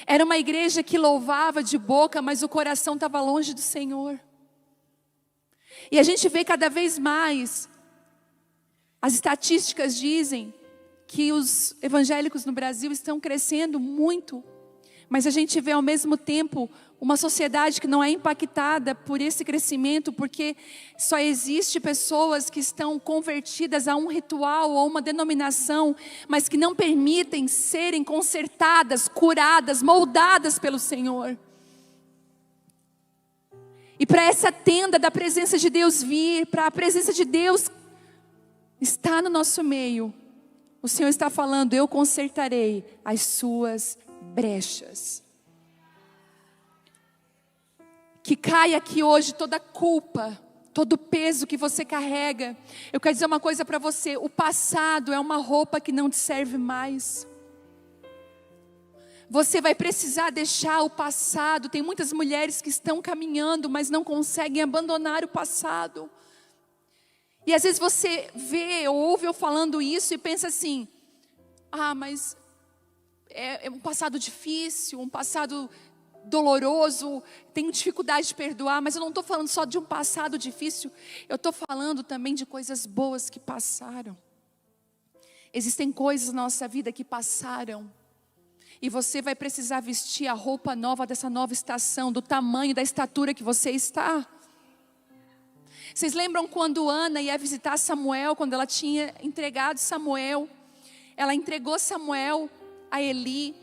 Era uma igreja que louvava de boca, mas o coração estava longe do Senhor. E a gente vê cada vez mais, as estatísticas dizem que os evangélicos no Brasil estão crescendo muito. Mas a gente vê ao mesmo tempo uma sociedade que não é impactada por esse crescimento, porque só existe pessoas que estão convertidas a um ritual ou uma denominação, mas que não permitem serem consertadas, curadas, moldadas pelo Senhor. E para essa tenda da presença de Deus vir, para a presença de Deus estar no nosso meio, o Senhor está falando: eu consertarei as suas brechas. Que caia aqui hoje toda a culpa, todo o peso que você carrega. Eu quero dizer uma coisa para você: o passado é uma roupa que não te serve mais. Você vai precisar deixar o passado. Tem muitas mulheres que estão caminhando, mas não conseguem abandonar o passado. E às vezes você vê ou ouve eu falando isso e pensa assim: ah, mas é um passado difícil, um passado doloroso, tenho dificuldade de perdoar. Mas eu não estou falando só de um passado difícil, eu estou falando também de coisas boas que passaram. Existem coisas na nossa vida que passaram, e você vai precisar vestir a roupa nova dessa nova estação, do tamanho, da estatura que você está. Vocês lembram quando Ana ia visitar Samuel, quando ela tinha entregado Samuel? Ela entregou Samuel a Eli,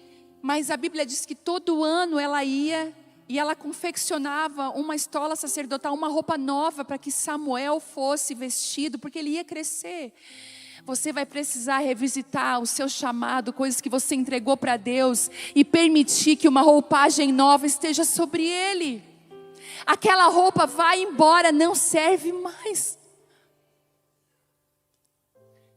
mas a Bíblia diz que todo ano ela ia e ela confeccionava uma estola sacerdotal, uma roupa nova para que Samuel fosse vestido, porque ele ia crescer. Você vai precisar revisitar o seu chamado, coisas que você entregou para Deus, e permitir que uma roupagem nova esteja sobre ele. Aquela roupa vai embora, não serve mais.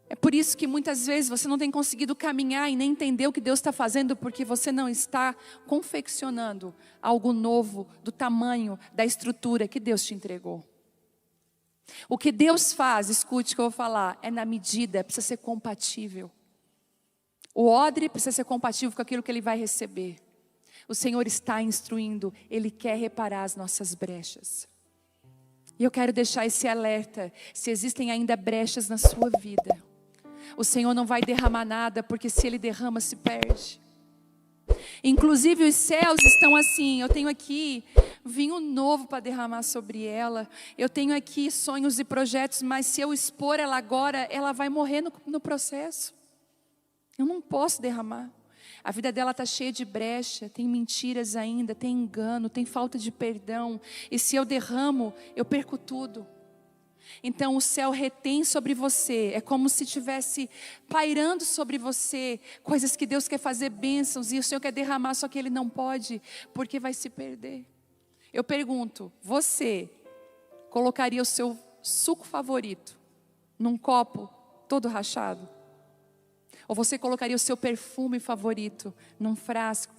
É por isso que muitas vezes você não tem conseguido caminhar e nem entender o que Deus está fazendo, porque você não está confeccionando algo novo do tamanho, da estrutura que Deus te entregou. O que Deus faz, escute o que eu vou falar, é na medida, precisa ser compatível. O odre precisa ser compatível com aquilo que ele vai receber. O Senhor está instruindo, Ele quer reparar as nossas brechas. E eu quero deixar esse alerta: se existem ainda brechas na sua vida, o Senhor não vai derramar nada, porque se Ele derrama, se perde. Inclusive os céus estão assim: eu tenho aqui vinho novo para derramar sobre ela, eu tenho aqui sonhos e projetos, mas se eu expor ela agora, ela vai morrer no processo. Eu não posso derramar. A vida dela está cheia de brecha, tem mentiras ainda, tem engano, tem falta de perdão. E se eu derramo, eu perco tudo. Então o céu retém sobre você, é como se estivesse pairando sobre você coisas que Deus quer fazer, bênçãos, e o Senhor quer derramar, só que Ele não pode, porque vai se perder. Eu pergunto: você colocaria o seu suco favorito num copo todo rachado? Ou você colocaria o seu perfume favorito num frasco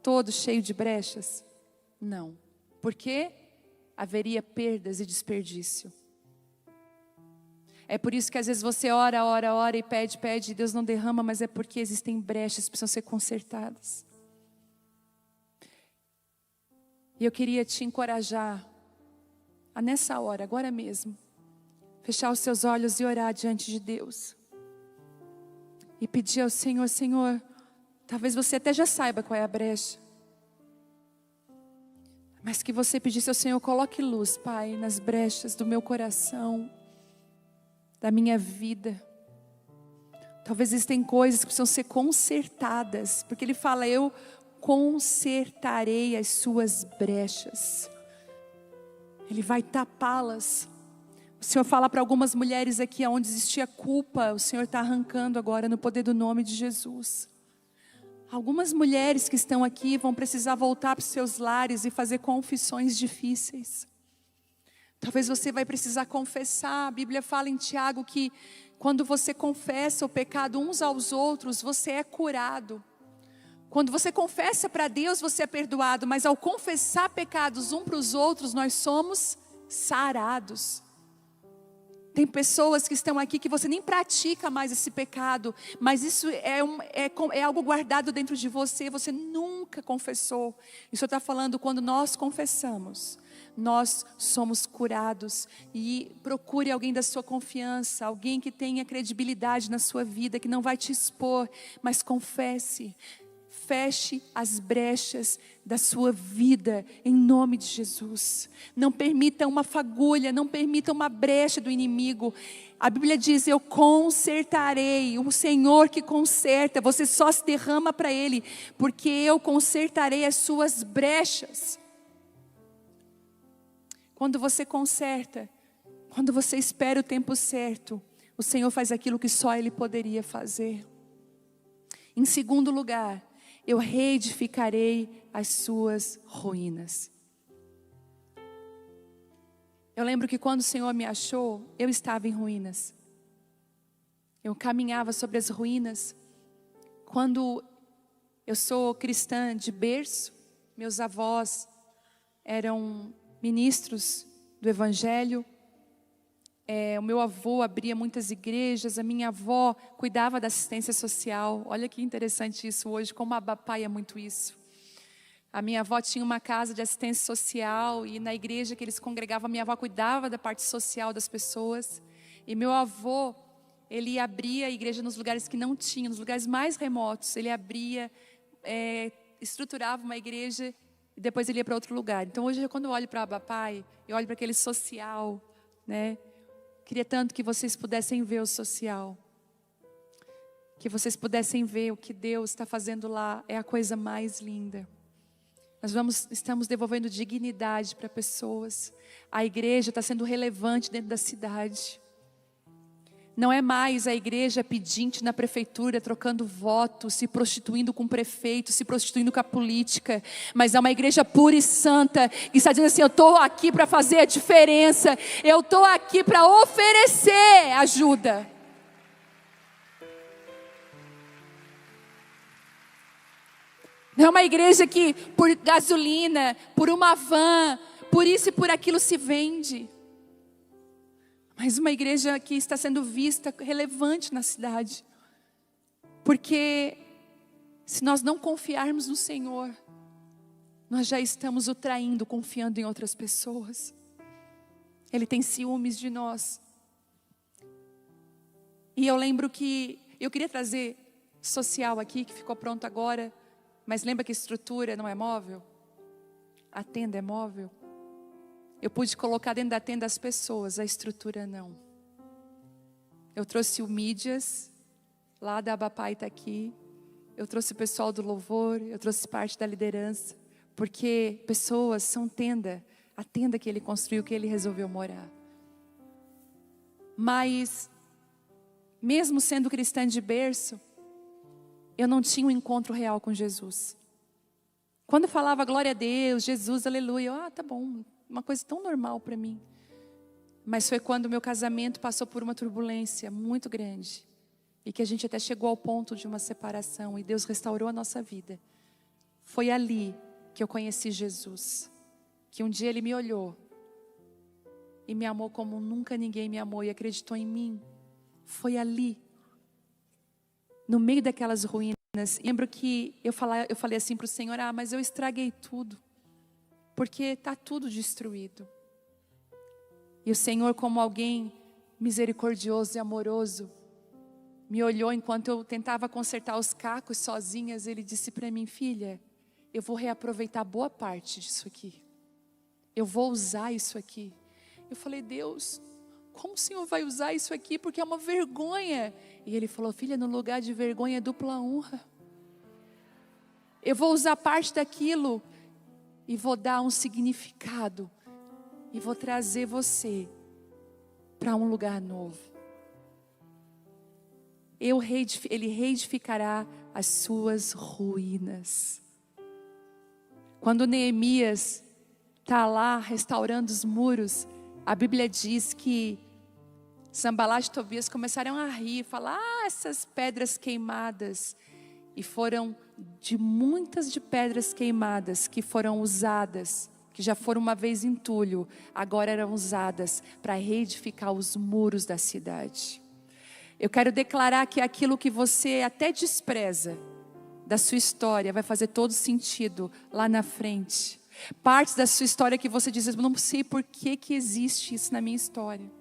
todo cheio de brechas? Não. Porque haveria perdas e desperdício. É por isso que às vezes você ora e pede, e Deus não derrama, mas é porque existem brechas que precisam ser consertadas. E eu queria te encorajar a nessa hora, agora mesmo, fechar os seus olhos e orar diante de Deus. E pedir ao Senhor: Senhor, talvez você até já saiba qual é a brecha, Mas que você pedisse ao Senhor, coloque luz, Pai, nas brechas do meu coração, da minha vida. Talvez existem coisas que precisam ser consertadas, porque Ele fala, eu consertarei as suas brechas. Ele vai tapá-las. O Senhor fala para algumas mulheres aqui, onde existia culpa, o Senhor está arrancando agora no poder do nome de Jesus. Algumas mulheres que estão aqui vão precisar voltar para os seus lares e fazer confissões difíceis. Talvez você vai precisar confessar. A Bíblia fala em Tiago que quando você confessa o pecado uns aos outros, você é curado. Quando você confessa para Deus, você é perdoado. Mas ao confessar pecados uns para os outros, nós somos sarados. Tem pessoas que estão aqui que você nem pratica mais esse pecado, mas isso é algo guardado dentro de você, você nunca confessou. Isso está falando, quando nós confessamos, nós somos curados. E procure alguém da sua confiança, alguém que tenha credibilidade na sua vida, que não vai te expor, mas confesse. Feche as brechas da sua vida, em nome de Jesus. Não permita uma fagulha, não permita uma brecha do inimigo. A Bíblia diz, eu consertarei, o Senhor que conserta. Você só se derrama para Ele, porque eu consertarei as suas brechas. Quando você conserta, quando você espera o tempo certo, o Senhor faz aquilo que só Ele poderia fazer. Em segundo lugar, eu reedificarei as suas ruínas. Eu lembro que quando o Senhor me achou, eu estava em ruínas. Eu caminhava sobre as ruínas. Quando eu sou cristã de berço, meus avós eram ministros do Evangelho. O meu avô abria muitas igrejas, a minha avó cuidava da assistência social. Olha que interessante isso hoje, como a Abapai é muito isso. A minha avó tinha uma casa de assistência social e na igreja que eles congregavam, a minha avó cuidava da parte social das pessoas. E meu avô, ele abria a igreja nos lugares que não tinha, nos lugares mais remotos. Ele abria, estruturava uma igreja e depois ele ia para outro lugar. Então hoje, quando eu olho para a Abapai, eu olho para aquele social, né? Queria tanto que vocês pudessem ver o social. Que vocês pudessem ver o que Deus está fazendo lá. É a coisa mais linda. Estamos devolvendo dignidade para pessoas. A igreja está sendo relevante dentro da cidade. Não é mais a igreja pedinte na prefeitura, trocando votos, se prostituindo com o prefeito, se prostituindo com a política. Mas é uma igreja pura e santa, que está dizendo assim, eu estou aqui para fazer a diferença. Eu estou aqui para oferecer ajuda. Não é uma igreja que por gasolina, por uma van, por isso e por aquilo se vende. Mas uma igreja que está sendo vista relevante na cidade. Porque se nós não confiarmos no Senhor, nós já estamos o traindo, confiando em outras pessoas. Ele tem ciúmes de nós. E eu lembro que eu queria trazer social aqui, que ficou pronto agora. Mas lembra que a estrutura não é móvel? A tenda é móvel? Eu pude colocar dentro da tenda as pessoas, a estrutura não. Eu trouxe o mídias, lá da Abapai está aqui. Eu trouxe o pessoal do louvor, eu trouxe parte da liderança. Porque pessoas são tenda, a tenda que Ele construiu, que Ele resolveu morar. Mas, mesmo sendo cristã de berço, eu não tinha um encontro real com Jesus. Quando eu falava glória a Deus, Jesus, aleluia, tá bom, uma coisa tão normal para mim. Mas foi quando o meu casamento passou por uma turbulência muito grande. E que a gente até chegou ao ponto de uma separação. E Deus restaurou a nossa vida. Foi ali que eu conheci Jesus. Que um dia Ele me olhou. E me amou como nunca ninguém me amou. E acreditou em mim. Foi ali. No meio daquelas ruínas. Lembro que eu falei assim para o Senhor, mas eu estraguei tudo. Porque está tudo destruído. E o Senhor, como alguém misericordioso e amoroso, me olhou enquanto eu tentava consertar os cacos sozinhas. Ele disse para mim, filha, eu vou reaproveitar boa parte disso aqui. eu vou usar isso aqui. Eu falei, Deus, como o Senhor vai usar isso aqui? Porque é uma vergonha. E Ele falou, filha, no lugar de vergonha é dupla honra. Eu vou usar parte daquilo e vou dar um significado. E vou trazer você para um lugar novo. Ele reedificará as suas ruínas. Quando Neemias está lá restaurando os muros, a Bíblia diz que Sanbalat e Tobias começaram a rir, falar, essas pedras queimadas. E foram de muitas de pedras queimadas que foram usadas, que já foram uma vez entulho, agora eram usadas para reedificar os muros da cidade. Eu quero declarar que aquilo que você até despreza da sua história vai fazer todo sentido lá na frente. Partes da sua história que você diz, eu não sei por que existe isso na minha história.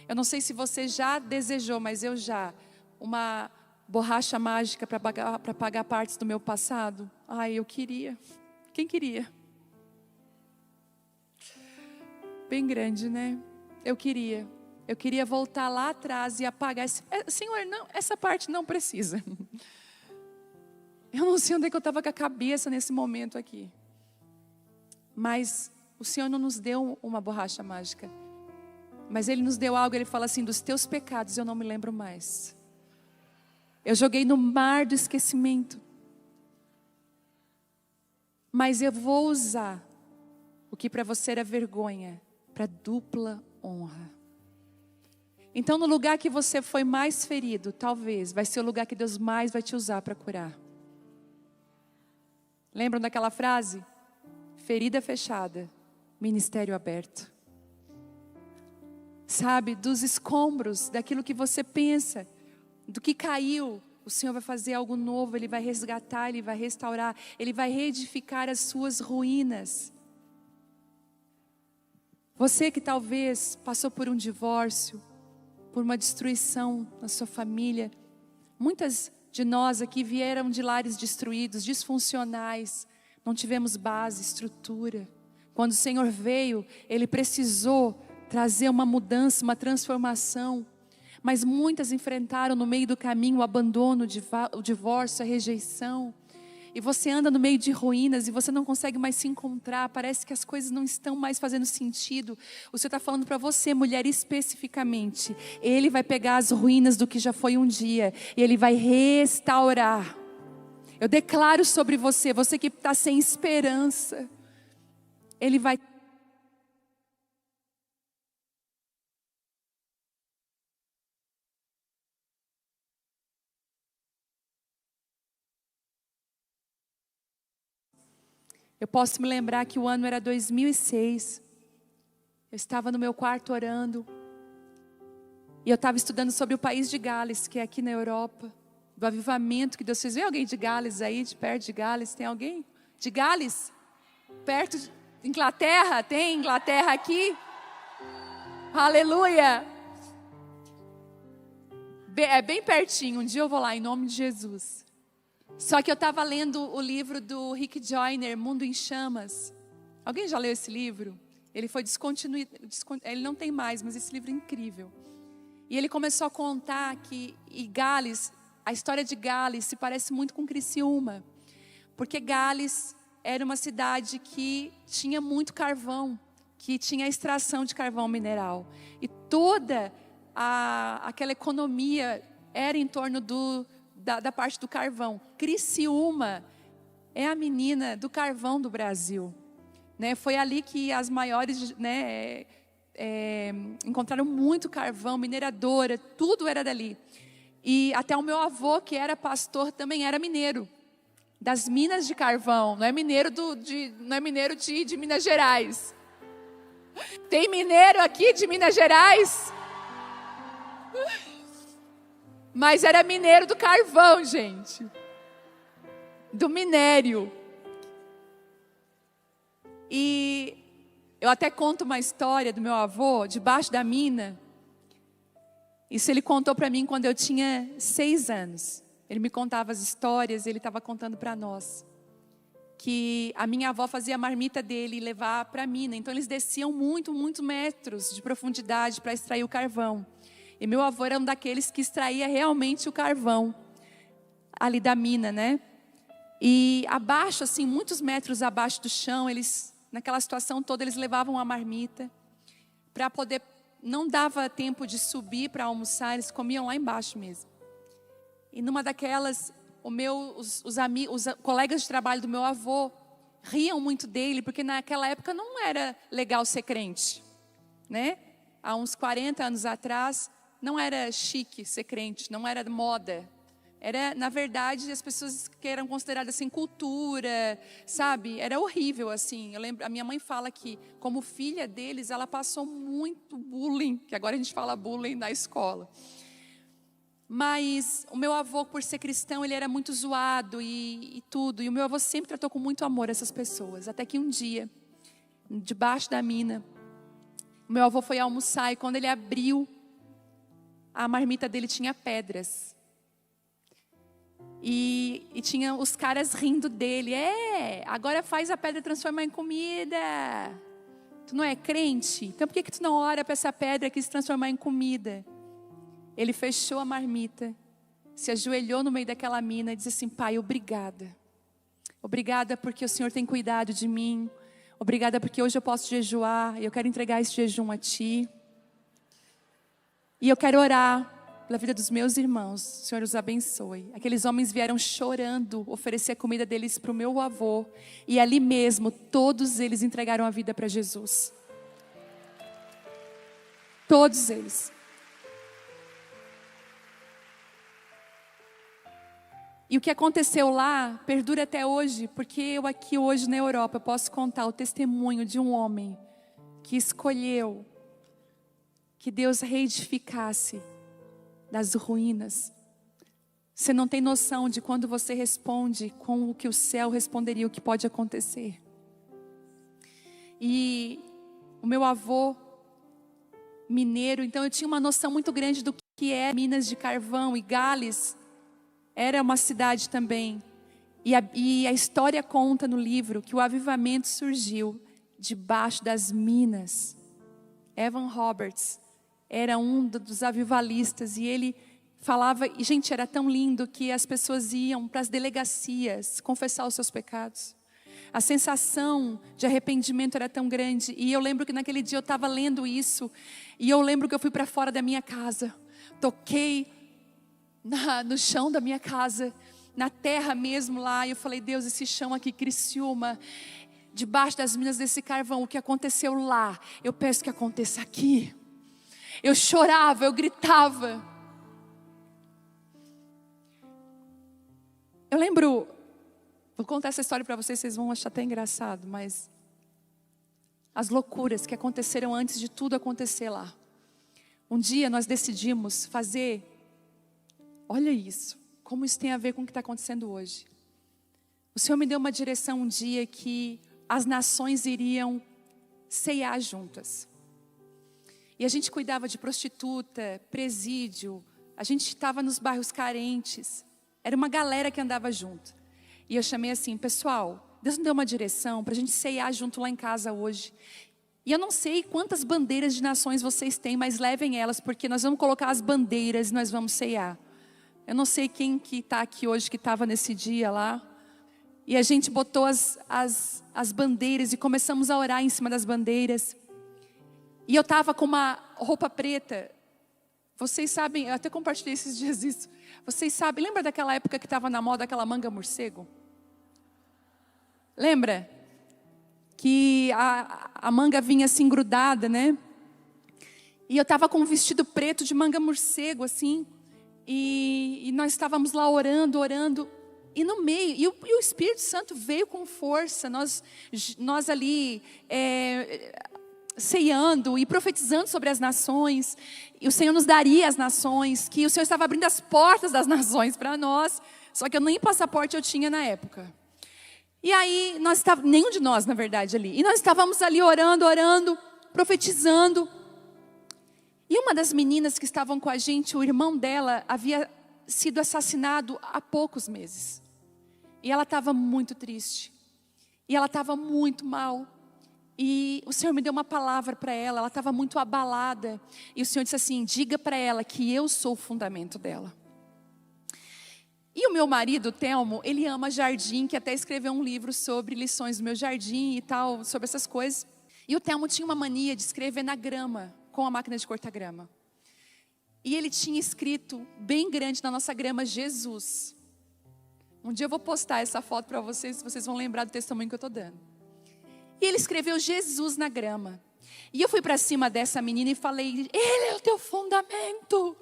Eu não sei se você já desejou, mas eu já, uma borracha mágica para pagar partes do meu passado. Ai, eu queria. Quem queria? Bem grande, né? Eu queria voltar lá atrás e apagar Senhor, não, essa parte não precisa. Eu não sei onde é que eu estava com a cabeça nesse momento aqui. Mas o Senhor não nos deu uma borracha mágica. Mas Ele nos deu algo, Ele fala assim, dos teus pecados eu não me lembro mais. Eu joguei no mar do esquecimento. Mas eu vou usar o que para você era vergonha, para dupla honra. Então no lugar que você foi mais ferido, talvez vai ser o lugar que Deus mais vai te usar para curar. Lembram daquela frase? Ferida fechada, ministério aberto. Sabe, dos escombros, daquilo que você pensa, do que caiu, o Senhor vai fazer algo novo, Ele vai resgatar, Ele vai restaurar, Ele vai reedificar as suas ruínas. Você que talvez passou por um divórcio, por uma destruição na sua família. Muitas de nós aqui vieram de lares destruídos, disfuncionais. Não tivemos base, estrutura. Quando o Senhor veio, Ele precisou trazer uma mudança, uma transformação. Mas muitas enfrentaram no meio do caminho o abandono, o divórcio, a rejeição. E você anda no meio de ruínas e você não consegue mais se encontrar. Parece que as coisas não estão mais fazendo sentido. O Senhor está falando para você, mulher, especificamente. Ele vai pegar as ruínas do que já foi um dia e Ele vai restaurar. Eu declaro sobre você, você que está sem esperança, Ele vai... Eu posso me lembrar que o ano era 2006. Eu estava no meu quarto orando. E eu estava estudando sobre o país de Gales, que é aqui na Europa. Do avivamento que Deus fez. Vem alguém de Gales aí, de perto de Gales? Tem alguém? De Gales? Perto de Inglaterra? Tem Inglaterra aqui? Aleluia! É bem pertinho. Um dia eu vou lá, em nome de Jesus. Só que eu estava lendo o livro do Rick Joyner, Mundo em Chamas. Alguém já leu esse livro? Ele foi descontinuado, ele não tem mais, mas esse livro é incrível. E ele começou a contar que Gales, a história de Gales se parece muito com Criciúma. Porque Gales era uma cidade que tinha muito carvão, que tinha extração de carvão mineral. E toda aquela economia era em torno da parte do carvão. Criciúma é a menina do carvão do Brasil, né? Foi ali que as maiores, né, encontraram muito carvão, mineradora, tudo era dali. E até o meu avô, que era pastor, também era mineiro das minas de carvão. Não é mineiro de Minas Gerais. Tem mineiro aqui de Minas Gerais? Mas era mineiro do carvão, gente. Do minério. E eu até conto uma história do meu avô, debaixo da mina. Isso ele contou para mim quando eu tinha 6 anos. Ele me contava as histórias, ele estava contando para nós. que a minha avó fazia a marmita dele e levar para a mina. Então eles desciam muitos metros de profundidade para extrair o carvão. E meu avô era um daqueles que extraía realmente o carvão ali da mina, né? E abaixo, assim, muitos metros abaixo do chão, eles, naquela situação toda, eles levavam a marmita para poder, não dava tempo de subir para almoçar, eles comiam lá embaixo mesmo. E numa daquelas, os colegas de trabalho do meu avô riam muito dele, porque naquela época não era legal ser crente, né? Há uns 40 anos atrás, não era chique ser crente, não era moda. Era, na verdade, as pessoas que eram consideradas assim, cultura, sabe? Era horrível, assim. Eu lembro, a minha mãe fala que, como filha deles, ela passou muito bullying, que agora a gente fala bullying na escola. Mas o meu avô, por ser cristão, ele era muito zoado e tudo. E o meu avô sempre tratou com muito amor essas pessoas. Até que um dia, debaixo da mina, o meu avô foi almoçar e quando ele abriu, a marmita dele tinha pedras. E tinha os caras rindo dele. Agora faz a pedra transformar em comida. Tu não é crente? Então por que tu não ora para essa pedra aqui se transformar em comida? Ele fechou a marmita, se ajoelhou no meio daquela mina e disse assim: Pai, obrigada. Obrigada porque o Senhor tem cuidado de mim. Obrigada porque hoje eu posso jejuar. E eu quero entregar esse jejum a Ti. E eu quero orar pela vida dos meus irmãos. O Senhor os abençoe. Aqueles homens vieram chorando oferecer a comida deles para o meu avô. E ali mesmo, todos eles entregaram a vida para Jesus. Todos eles. E o que aconteceu lá perdura até hoje, porque eu aqui hoje na Europa posso contar o testemunho de um homem que escolheu que Deus reedificasse das ruínas. Você não tem noção de quando você responde com o que o céu responderia, o que pode acontecer. E o meu avô mineiro, então eu tinha uma noção muito grande do que é Minas de Carvão. E Gales era uma cidade também. E a história conta no livro que o avivamento surgiu debaixo das minas. Evan Roberts era um dos avivalistas e ele falava, e gente, era tão lindo que as pessoas iam para as delegacias confessar os seus pecados. A sensação de arrependimento era tão grande. E eu lembro que naquele dia eu estava lendo isso. E eu lembro que eu fui para fora da minha casa. Toquei no chão da minha casa, na terra mesmo lá. E eu falei: Deus, esse chão aqui, Criciúma, debaixo das minas desse carvão, o que aconteceu lá, eu peço que aconteça aqui. Eu chorava, eu gritava. Eu lembro, vou contar essa história para vocês, vocês vão achar até engraçado, mas as loucuras que aconteceram antes de tudo acontecer lá. Um dia nós decidimos fazer, olha isso, como isso tem a ver com o que está acontecendo hoje. O Senhor me deu uma direção um dia que as nações iriam ceiar juntas. E a gente cuidava de prostituta, presídio, a gente estava nos bairros carentes. Era uma galera que andava junto. E eu chamei assim: pessoal, Deus me deu uma direção para a gente ceiar junto lá em casa hoje. E eu não sei quantas bandeiras de nações vocês têm, mas levem elas, porque nós vamos colocar as bandeiras e nós vamos ceiar. Eu não sei quem que está aqui hoje, que estava nesse dia lá. E a gente botou as bandeiras e começamos a orar em cima das bandeiras. E eu estava com uma roupa preta. Vocês sabem, eu até compartilhei esses dias isso. Vocês sabem, lembra daquela época que estava na moda aquela manga morcego? Lembra? Que a manga vinha assim grudada, né? E eu estava com um vestido preto de manga morcego, assim. E nós estávamos lá orando. E no meio, e o Espírito Santo veio com força. Nós ali ceiando e profetizando sobre as nações. E o Senhor nos daria as nações, que o Senhor estava abrindo as portas das nações para nós. Só que eu nem passaporte eu tinha na época. E aí, nenhum de nós, na verdade, ali. E nós estávamos ali orando, profetizando. E uma das meninas que estavam com a gente, o irmão dela havia sido assassinado há poucos meses. E ela estava muito triste. E ela estava muito mal. E o Senhor me deu uma palavra para ela estava muito abalada. E o Senhor disse assim: diga para ela que eu sou o fundamento dela. E o meu marido, o Telmo, ele ama jardim, que até escreveu um livro sobre lições do meu jardim e tal, sobre essas coisas. E o Telmo tinha uma mania de escrever na grama, com a máquina de cortar grama. E ele tinha escrito bem grande na nossa grama, Jesus. Um dia eu vou postar essa foto para vocês vão lembrar do testemunho que eu estou dando. E ele escreveu Jesus na grama. E eu fui para cima dessa menina e falei: ele é o teu fundamento.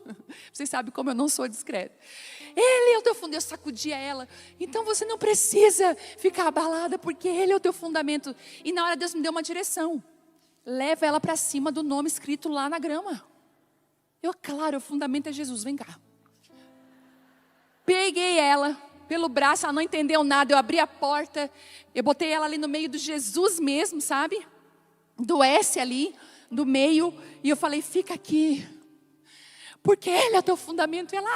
Vocês sabem como eu não sou discreta. Ele é o teu fundamento. Eu sacudia ela. Então você não precisa ficar abalada, porque ele é o teu fundamento. E na hora Deus me deu uma direção: leva ela para cima do nome escrito lá na grama. Claro, o fundamento é Jesus, vem cá. Peguei ela pelo braço, ela não entendeu nada. Eu abri a porta, eu botei ela ali no meio do Jesus mesmo, sabe? Do S ali, do meio. E eu falei: fica aqui, porque ele é o teu fundamento. E ela,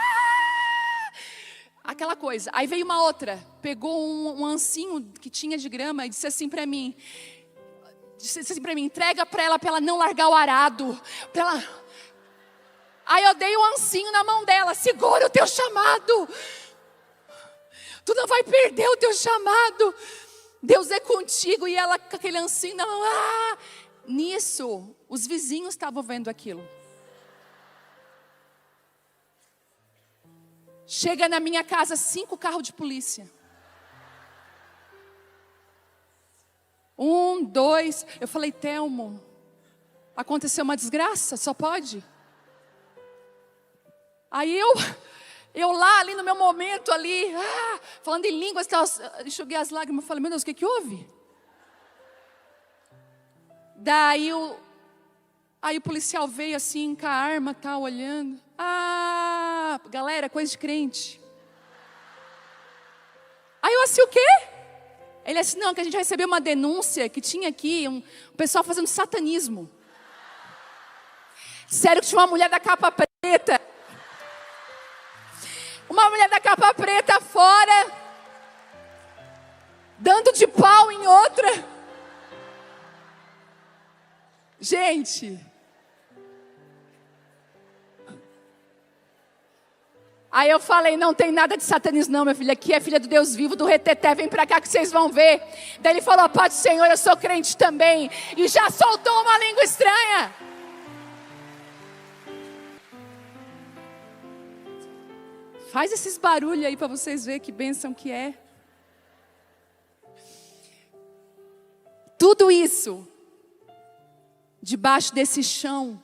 aquela coisa. Aí veio uma outra, pegou um ancinho que tinha de grama e disse assim para mim: entrega para ela não largar o arado, para ela. Aí eu dei o ancinho na mão dela: segura o teu chamado, tu não vai perder o teu chamado, Deus é contigo. E ela com aquele ancinho na mão. Nisso, os vizinhos estavam vendo aquilo. Chega na minha casa 5 carros de polícia. 1, 2. Eu falei: Telmo, aconteceu uma desgraça, só pode. Aí eu lá, ali no meu momento ali, falando em línguas, enxuguei as lágrimas, falei: meu Deus, o que houve? Daí aí o policial veio assim, com a arma, olhando. Galera, coisa de crente. Aí eu assim: o quê? Ele assim: não, que a gente recebeu uma denúncia que tinha aqui um pessoal fazendo satanismo. Sério, que tinha uma mulher da capa preta. Uma mulher da capa preta fora, dando de pau em outra. Gente, aí eu falei: não tem nada de satanismo não, minha filha. Aqui é filha do Deus vivo, do reteté. Vem pra cá que vocês vão ver. Daí ele falou: Pai do Senhor, eu sou crente também. E já soltou uma língua estranha. Faz esses barulhos aí para vocês verem que bênção que é. Tudo isso, debaixo desse chão,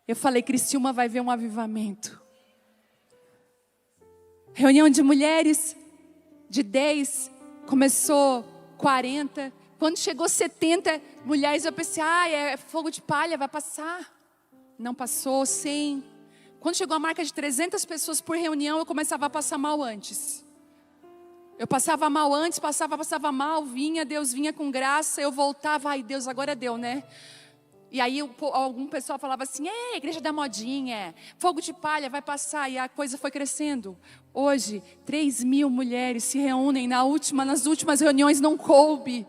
eu falei: Criciúma vai ver um avivamento. Reunião de mulheres, de 10, começou 40. Quando chegou 70 mulheres, eu pensei: é fogo de palha, vai passar. Não passou, 100. Quando chegou a marca de 300 pessoas por reunião, eu começava a passar mal antes. Eu passava mal antes, passava mal, Deus vinha com graça, eu voltava: Deus, agora deu, né? E aí algum pessoal falava assim: igreja da modinha, fogo de palha, vai passar. E a coisa foi crescendo. Hoje, 3.000 mulheres se reúnem nas últimas reuniões, não coube.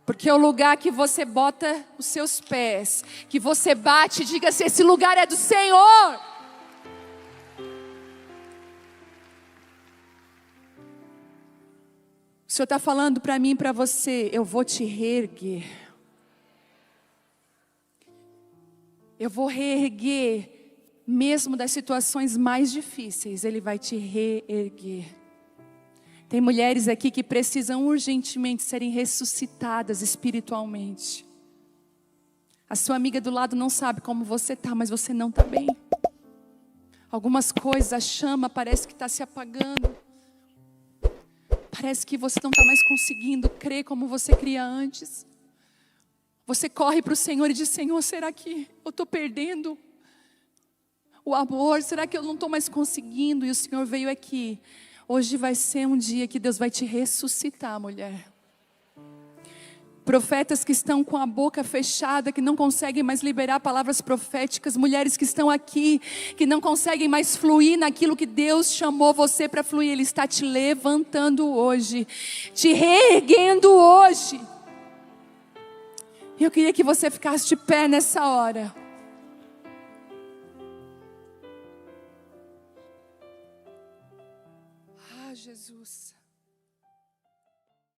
Porque o lugar que você bota os seus pés, que você bate, diga-se: esse lugar é do Senhor. O Senhor está falando para mim e para você: eu vou te reerguer. Eu vou reerguer, mesmo das situações mais difíceis, Ele vai te reerguer. Tem mulheres aqui que precisam urgentemente serem ressuscitadas espiritualmente. A sua amiga do lado não sabe como você está, mas você não está bem. Algumas coisas, a chama parece que está se apagando. Parece que você não está mais conseguindo crer como você cria antes. Você corre para o Senhor e diz: Senhor, será que eu estou perdendo o amor? Será que eu não estou mais conseguindo? E o Senhor veio aqui. Hoje vai ser um dia que Deus vai te ressuscitar, mulher. Profetas que estão com a boca fechada, que não conseguem mais liberar palavras proféticas. Mulheres que estão aqui, que não conseguem mais fluir naquilo que Deus chamou você para fluir. Ele está te levantando hoje, te reerguendo hoje. Eu queria que você ficasse de pé nessa hora. Ah, Jesus.